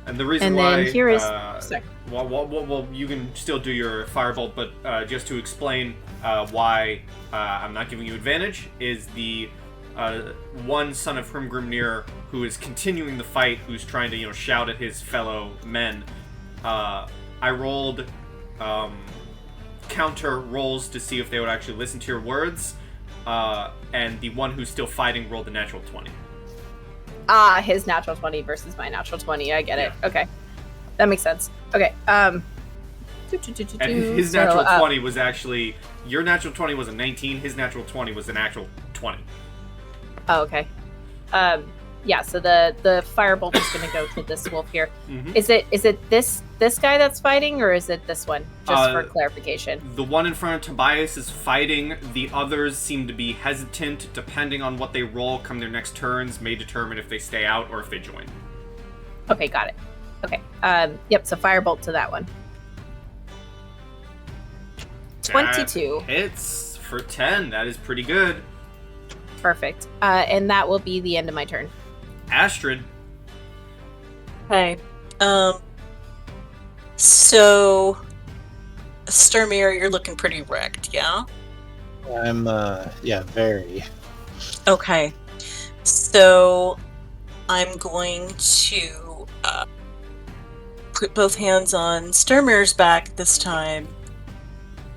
And the reason And why... then here is... sorry. Well, you can still do your firebolt, but just to explain why I'm not giving you advantage, is the one son of Hrimgrimnir who is continuing the fight, who's trying to, shout at his fellow men. I rolled counter rolls to see if they would actually listen to your words, and the one who's still fighting rolled a natural 20. Ah, his natural 20 versus my natural 20. I get it. Okay. That makes sense. Okay. And his natural 20 was actually... Your natural 20 was a 19, his natural 20 was an actual 20. Oh, okay. Yeah, so the firebolt is going to go to this wolf here. Mhm. Is it this guy that's fighting, or is it this one? Just for Uh, clarification. The one in front of Tobias is fighting. The others seem to be hesitant. Depending on what they roll come their next turns, may determine if they stay out or if they join. Okay, got it. Okay. Yep. So firebolt to that one. 22. That hits for 10. That is pretty good. Perfect. And that will be the end of my turn. Astrid. Okay. So, Sturmir, you're looking pretty wrecked, yeah? I'm, yeah, very. Okay. So, I'm going to put both hands on Sturmir's back this time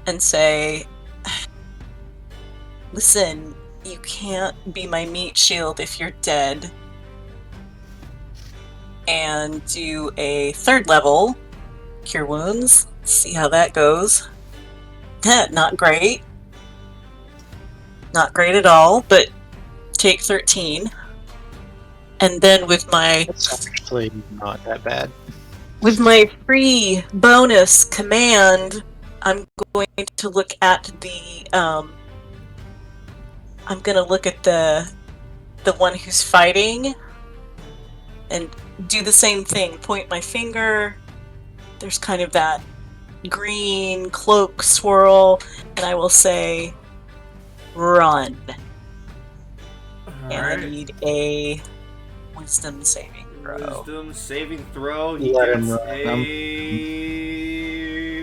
and say, listen, you can't be my meat shield if you're dead. And do a 3rd level Cure Wounds. See how that goes. Not great. Not great at all, but take 13. And then with my It's actually not that bad. free bonus command, I'm going to look at the I'm gonna look at the one who's fighting and do the same thing. Point my finger. There's kind of that green cloak swirl, and I will say, run. And I need a wisdom saving throw. Wisdom saving throw. He Let him gets run. a...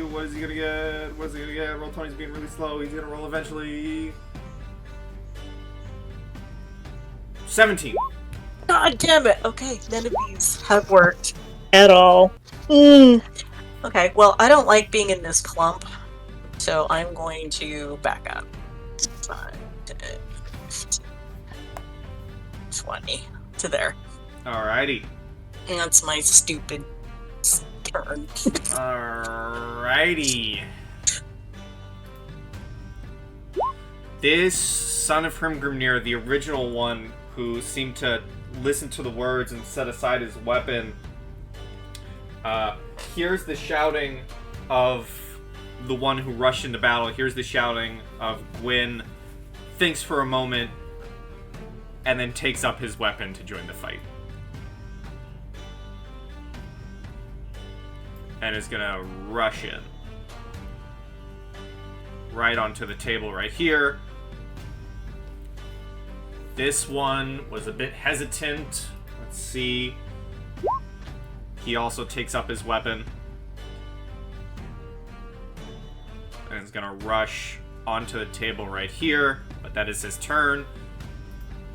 What is he gonna get? What is he gonna get? Roll 20's being really slow. He's gonna roll eventually. 17. God damn it! Okay, none of these have worked at all. Okay, well, I don't like being in this clump, so I'm going to back up. 5, 10, 15, 20 to there. Alrighty. And that's my stupid turn. Alrighty. This son of Hrimgrimnir, the original one who seemed to listen to the words and set aside his weapon, hears the shouting of the one who rushed into battle, hears the shouting of Gwyn, thinks for a moment, and then takes up his weapon to join the fight. And is gonna rush in. Right onto the table right here. This one was a bit hesitant. Let's see. He also takes up his weapon. And is gonna rush onto the table right here. But that is his turn.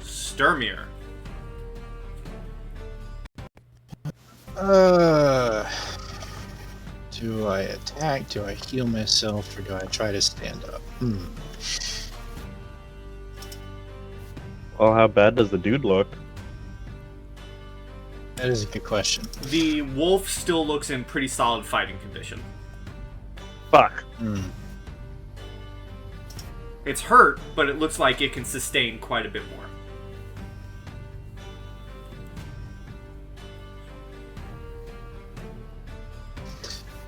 Sturmir. Do I attack? Do I heal myself? Or do I try to stand up? Well, how bad does the dude look? That is a good question. The wolf still looks in pretty solid fighting condition. Fuck. It's hurt, but it looks like it can sustain quite a bit more.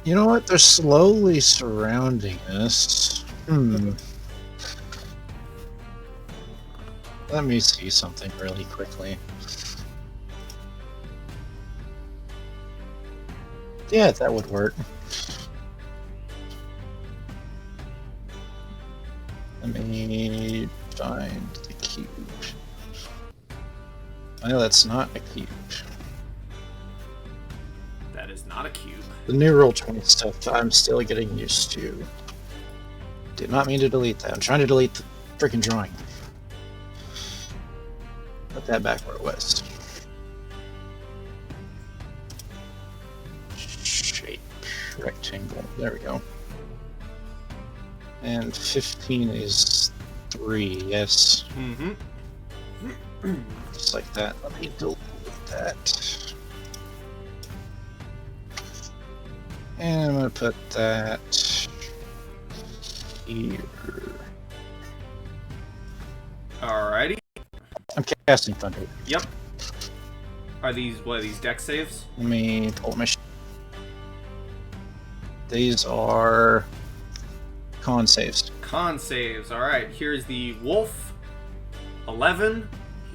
You know what? They're slowly surrounding us. Let me see something really quickly. Yeah, that would work. Let me find the cube. I know that's not a cube. That is not a cube. The new Roll20 stuff I'm still getting used to. Did not mean to delete that. I'm trying to delete the freaking drawing. Put that back where it was. Shape. Rectangle. There we go. And 15 is 3, yes. Mm-hmm. Just like that. Let me delete that. And I'm gonna put that here. Alrighty. I'm casting Thunder. Yep. Are these dex saves? Let me pull my. These are con saves. Con saves. All right. Here's the wolf, 11,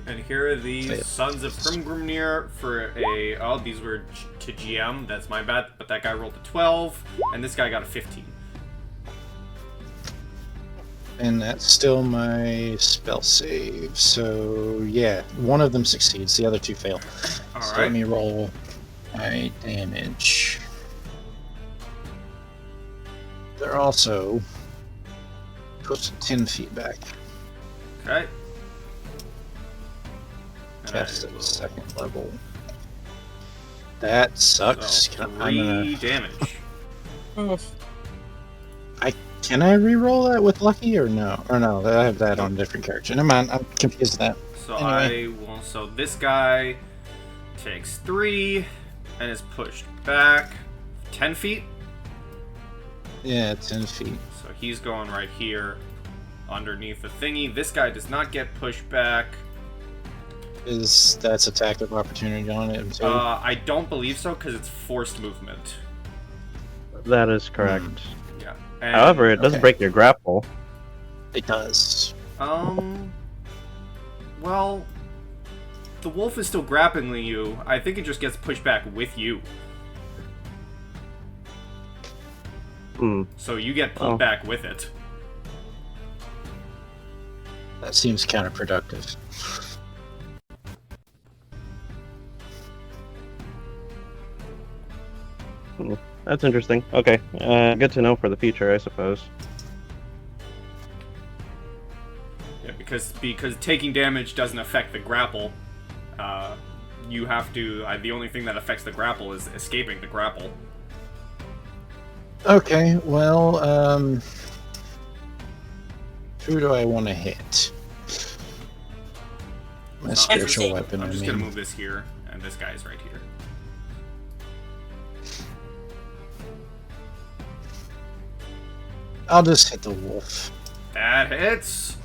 and here are the Save. Sons of Hrimgrimnir for a. Oh, these were to GM. That's my bad. But that guy rolled a 12, and this guy got a 15. And that's still my spell save. So yeah, one of them succeeds, the other two fail. All So right. let me roll my damage. They're also pushed 10 feet back. Okay. And Cast I at will- second level. That sucks. So I'm gonna. 3 damage. Can I re-roll that with lucky or no? Or no, I have that on a different character. Never mind, I'm confused with that. So Anyway. I will. So this guy takes 3 and is pushed back 10 feet. Yeah, 10 feet. So he's going right here underneath the thingy. This guy does not get pushed back. That's attack of opportunity on it too? I don't believe so because it's forced movement. That is correct. Yeah. And, However, it doesn't Okay. break your grapple. It does. Well, the wolf is still grappling you. I think it just gets pushed back with you. Hmm. So you get pulled Oh. back with it. That seems counterproductive. That's interesting. Okay, good to know for the future, I suppose. Yeah, because taking damage doesn't affect the grapple. You have to. The only thing that affects the grapple is escaping the grapple. Okay, well, who do I want to hit? My spiritual Everything. weapon, I'm I just gonna mean. move this here, and this guy's right here. I'll just hit the wolf. That hits.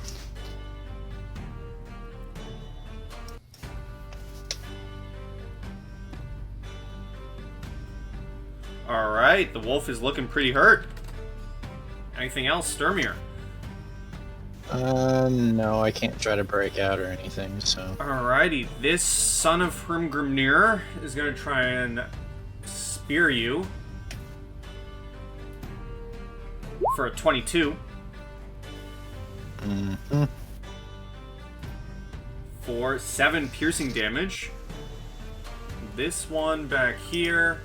All right, the wolf is looking pretty hurt. Anything else, Sturmir? No, I can't try to break out or anything, so. Alrighty, this son of Hrimgrimnir is gonna try and spear you for a 22 Mm-hmm. for 7 piercing damage. This one back here.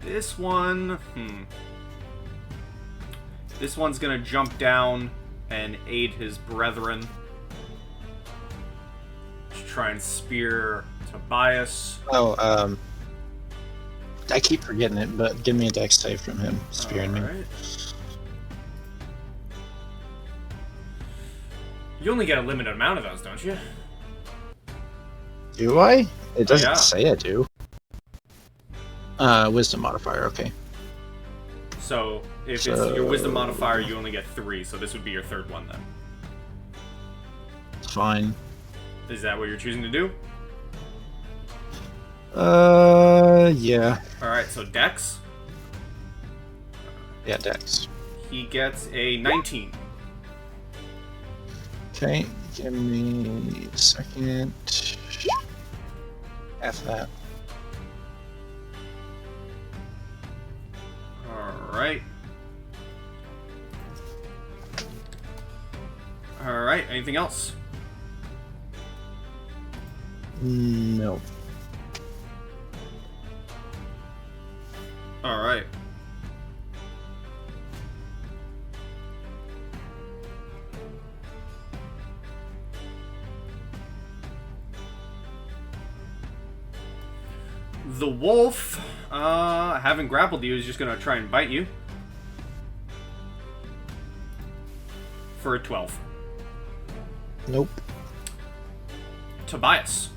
This one, This one's gonna jump down and aid his brethren to try and spear Tobias. Oh, I keep forgetting it, but give me a dex save from him, spearing me. Alright. You only get a limited amount of those, don't you? Do I? It doesn't yeah. say I do. Wisdom modifier, okay. So, if it's your wisdom modifier, you only get 3, so this would be your third one then. It's fine. Is that what you're choosing to do? Yeah. Alright, so Dex, Yeah, dex. he gets a 19. Okay, give me a second. F that. Alright. Alright, anything else? No. Alright. The wolf, having grappled you, is just gonna try and bite you. For a 12. Nope. Tobias.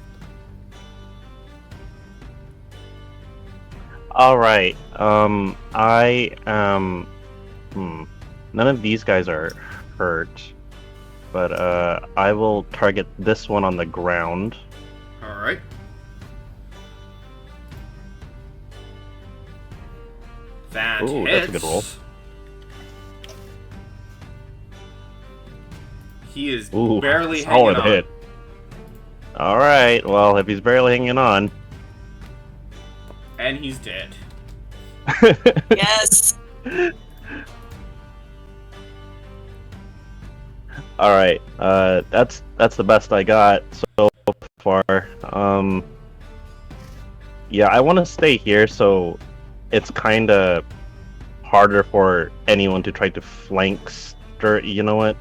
Alright, I am... None of these guys are hurt. but I will target this one on the ground. All right. That Ooh, hits. that's a good roll. He is Ooh, barely hanging solid on. hit. All right. Well, if he's barely hanging on, And he's dead. Yes. All right. That's the best I got so far. Yeah, I want to stay here, so it's kind of harder for anyone to try to flank Stir. You know what?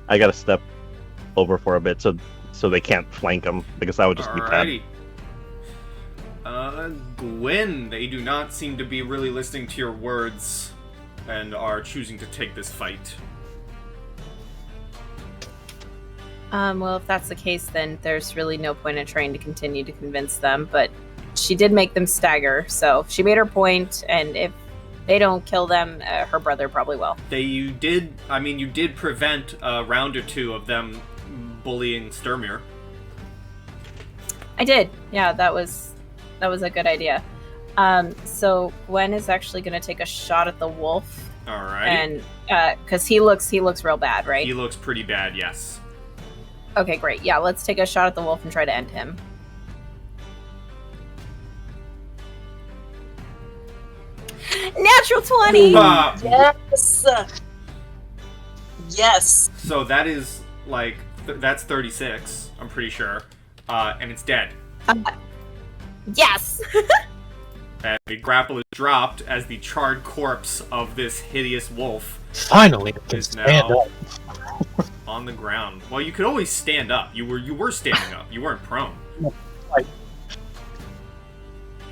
I gotta step over for a bit, so they can't flank him, because that would just be bad. Alrighty. Gwyn, they do not seem to be really listening to your words and are choosing to take this fight. Well, if that's the case, then there's really no point in trying to continue to convince them. But she did make them stagger, so she made her point, and if they don't kill them, her brother probably will. You did prevent a round or two of them bullying Sturmir. I did. Yeah, that was a good idea. So Gwen is actually going to take a shot at the wolf, Alright. and because he looks real bad, right? He looks pretty bad, yes. Okay, great. Yeah, let's take a shot at the wolf and try to end him. Natural 20! Yes. Yes. So that is, like, that's 36, I'm pretty sure. And it's dead. Yes! And the grapple is dropped as the charred corpse of this hideous wolf Finally, I can is stand now up. on the ground. Well, you could always stand up. You were standing up. You weren't prone.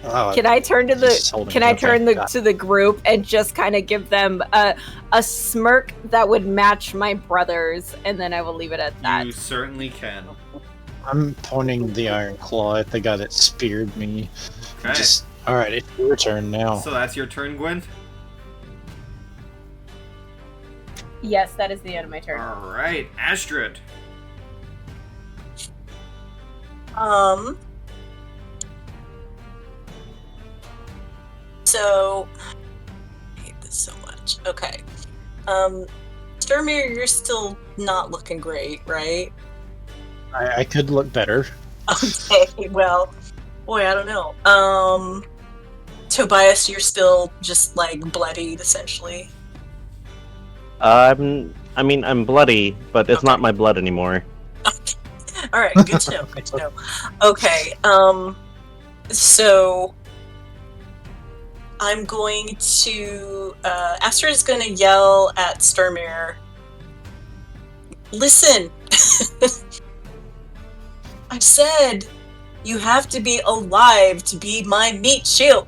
Oh, Can I turn to Just holding it. to the group and just kind of give them a smirk that would match my brother's, and then I will leave it at that. You certainly can. I'm pointing the iron claw at the guy that speared me. Okay. All right, it's your turn now. So that's your turn, Gwyn? Yes, that is the end of my turn. Alright, Astrid. So I hate this so much. Okay. Sturmir, you're still not looking great, right? I could look better. Okay, well, boy, I don't know. Tobias, you're still just like bloodied, essentially. I'm bloody, but it's Okay. not my blood anymore. All right, good to know. Good to know. Okay. So I'm going to. Astrid is going to yell at Sturmir. Listen, I said you have to be alive to be my meat shield,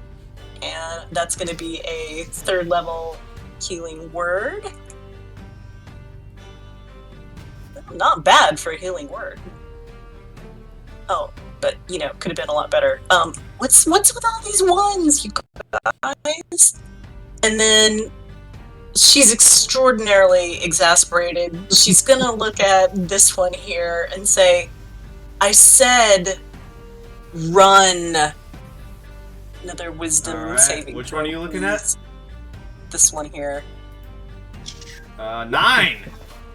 and that's going to be a 3rd level healing word. Not bad for a healing word. Oh, but could have been a lot better. What's with all these ones, you guys? And then she's extraordinarily exasperated. She's gonna look at this one here and say, "I said, run." Another wisdom Alright, saving. which throw, one are you looking please. This one here. 9!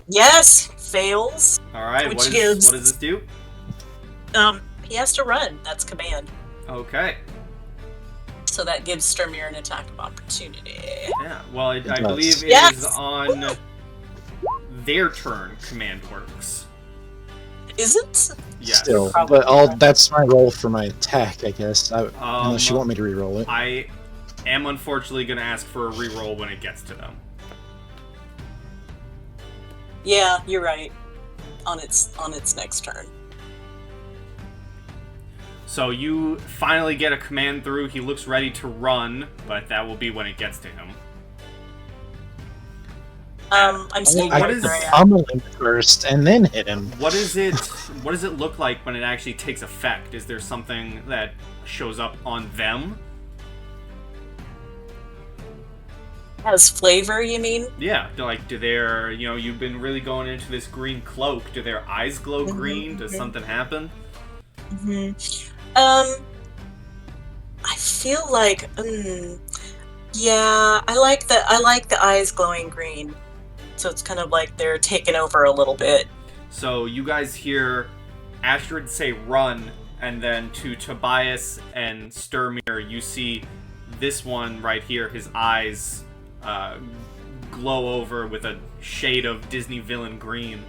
Yes, fails. Alright, Which what gives- does this do? He has to run. That's command. Okay. So that gives Sturmir an attack of opportunity. Yeah, well, I does. believe it Yes! is on their turn command works. Is it? Yes. Still, Probably but that's my roll for my attack, I guess. Unless you Um, want me to re-roll it. I am unfortunately going to ask for a reroll when it gets to them. Yeah, you're right. On its next turn. So you finally get a command through. He looks ready to run, but that will be when it gets to him. I'm staying what right is- where I am. Pummel him first and then hit him. What does it look like when it actually takes effect? Is there something that shows up on them? Has flavor, you mean? Yeah, like, do their, you've been really going into this green cloak. Do their eyes glow green? Does something happen? I feel like, yeah, I like the eyes glowing green. So it's kind of like they're taken over a little bit. So you guys hear Astrid say run, and then to Tobias and Sturmir, you see this one right here, his eyes glow over with a shade of Disney villain green.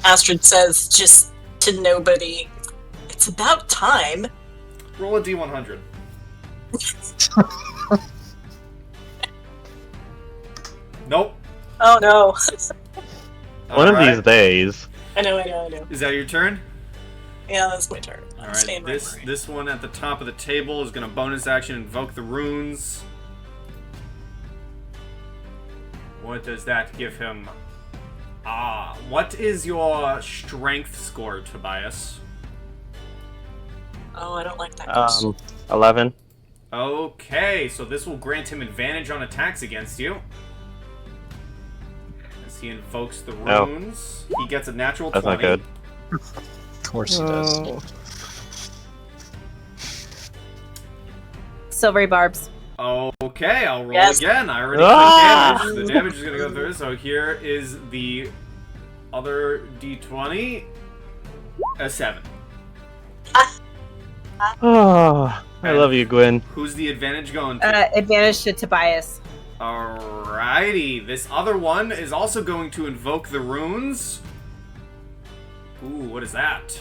Astrid says, just to nobody, it's about time. Roll a D100. Nope. Oh no. One of these days. I know. Is that your turn? Yeah, that's my turn. I'm Alright, staying right where I am. this one at the top of the table is going to bonus action invoke the runes. What does that give him? What is your strength score, Tobias? Oh, I don't like that. 11. Okay, so this will grant him advantage on attacks against you. As he invokes the runes, he gets a natural 20. That's not good. Of course it does. Silvery barbs. Okay, I'll roll Yes. again. I already put damage. The damage is going to go through. So here is the other d20. A 7. Oh, I love you, Gwyn. Who's the advantage going to? Advantage to Tobias. Alrighty. This other one is also going to invoke the runes. Ooh, what is that?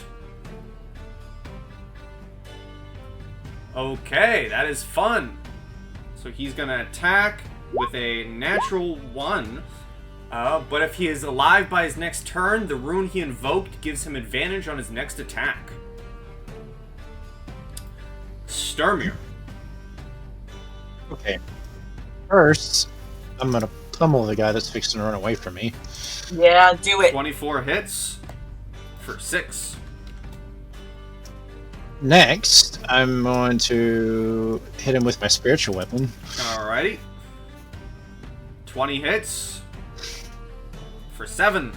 Okay, that is fun. So he's going to attack with a natural 1. But if he is alive by his next turn, the rune he invoked gives him advantage on his next attack. Sturmir. Okay. First, I'm gonna pummel the guy that's fixing to run away from me. Yeah, do it. 24 hits for 6. Next, I'm going to hit him with my spiritual weapon. Alrighty. 20 hits for 7.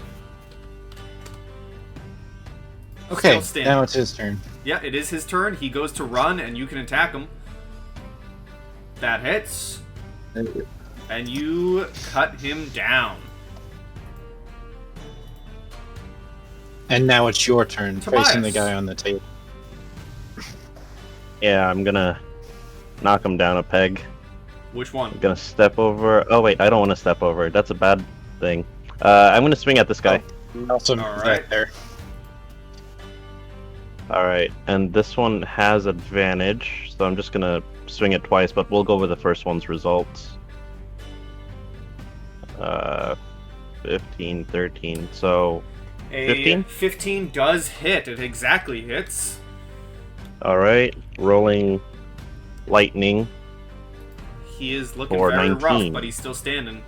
Okay, Still standing. now it's his turn. Yeah, it is his turn. He goes to run, and you can attack him. That hits. And you cut him down. And now it's your turn, Tobias. facing the guy on the table. Yeah, I'm gonna knock him down a peg. Which one? I'm gonna step over. Oh wait, I don't want to step over. That's a bad thing. I'm gonna swing at this guy. Also, All right right. there. All right, and this one has advantage, so I'm just gonna swing it twice, but we'll go with the first one's results. 15, 13, so A 15? 15 does hit. It exactly hits. all right, rolling lightning. He is looking For very rough, 19. but he's still standing.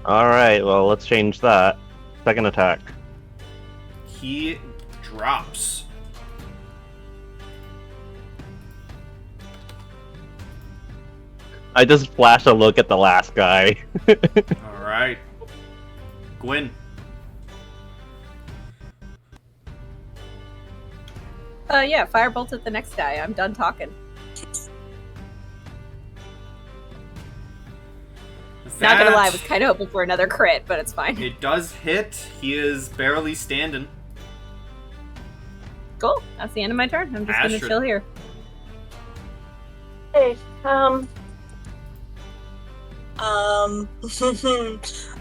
All right, well, let's change that. Second attack. He drops. I just flash a look at the last guy. Alright. Gwyn. Yeah, firebolt at the next guy. I'm done talking. Not gonna lie, I was kind of hoping for another crit, but it's fine. It does hit. He is barely standing. Cool. That's the end of my turn. I'm just gonna Astrid. chill here. Hey,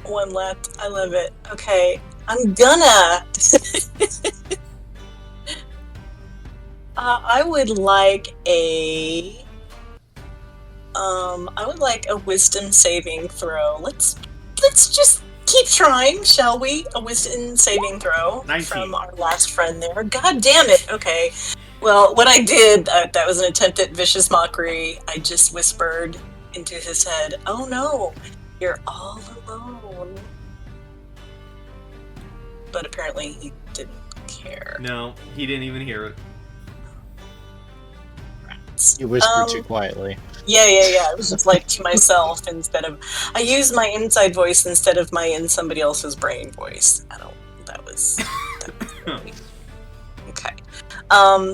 one left. I love it. Okay, I'm gonna. I would like a. I would like a wisdom saving throw. Let's just keep trying, shall we? A wisdom saving throw 19. from our last friend there. God damn it. Okay. Well, what I did, that was an attempt at vicious mockery. I just whispered into his head, "Oh no, you're all alone." But apparently he didn't care. No, he didn't even hear it. right. You whispered too quietly. Yeah. It was just like to myself instead of. I used my inside voice instead of my in somebody else's brain voice. That was really, okay.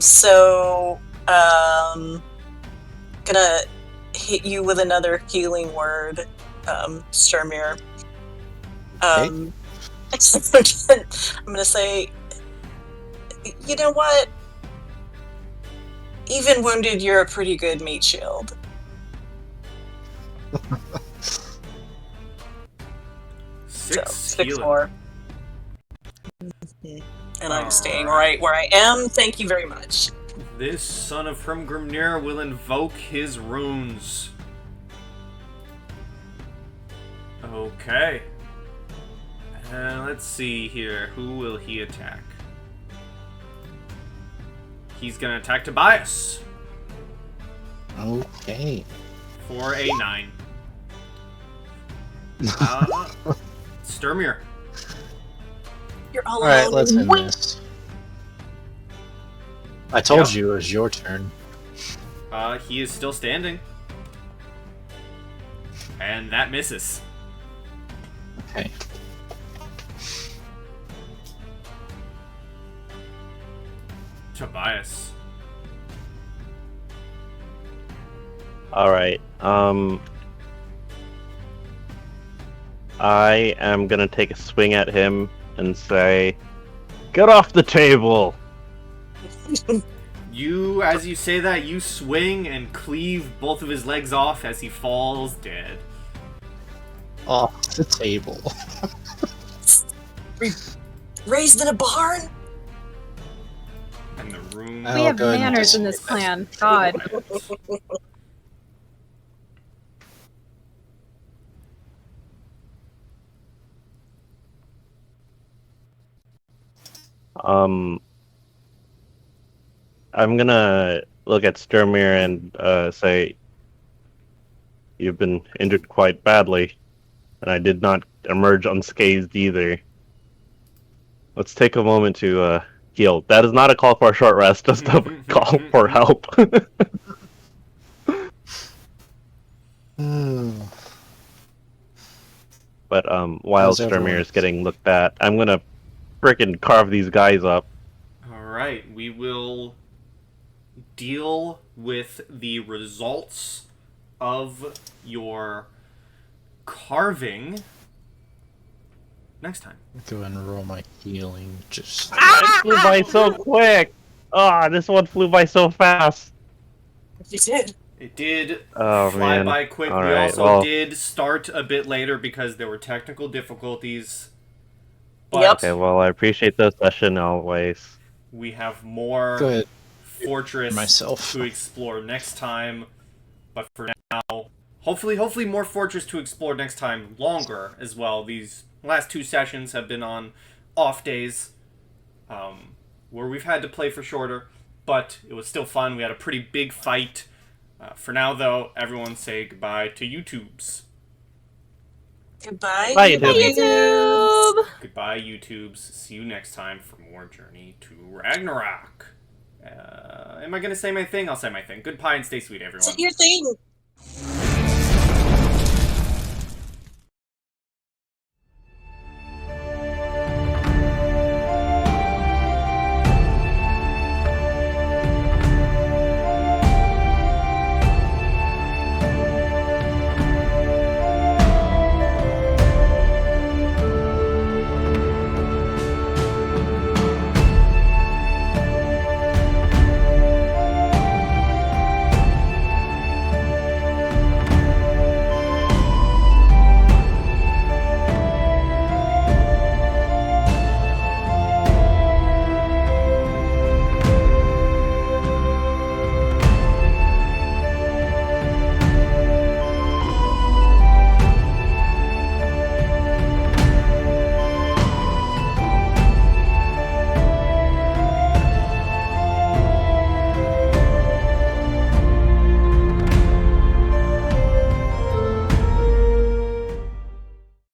So, gonna hit you with another healing word, Sturmir. I'm gonna say, you know what? Even wounded, you're a pretty good meat shield. Six Six healing. more. And I'm staying right where I am. Thank you very much. This son of Grimnir will invoke his runes. Okay. Let's see here. Who will he attack? He's gonna attack Tobias. Okay. For a 9. Sturmir. You're all Alright, alone. let's end this. I told you it was your turn. He is still standing. And that misses. Okay. Tobias. Alright, I am gonna take a swing at him and say, "Get off the table!" As you say that, you swing and cleave both of his legs off as he falls dead. Off the table. Raised in a barn? And the room. We have go ahead and manners in this clan. God. I'm gonna look at Sturmir and say, "You've been injured quite badly, and I did not emerge unscathed either. Let's take a moment to heal." That is not a call for a short rest, just a call for help. But while How's everyone? Sturmir is getting looked at, I'm gonna frickin' carve these guys up. Alright, we will deal with the results of your carving next time. Go ahead and roll my healing. Just It flew by so quick! This one flew by so fast! You did. It did Oh, fly man. by quick. We Alright, also well- did start a bit later because there were technical difficulties. But Yep. Okay, well, I appreciate the session always. we have more go ahead. fortress Myself. to explore next time. But for now, hopefully more fortress to explore next time, longer as well. These last 2 sessions have been on off days, where we've had to play for shorter, but it was still fun. We had a pretty big fight. For now, though, everyone say goodbye to YouTubes. Goodbye. Bye, YouTube! Goodbye, YouTubes. See you next time for more Journey to Ragnarok. Am I going to say my thing? I'll say my thing. Goodbye and stay sweet, everyone. Say your thing.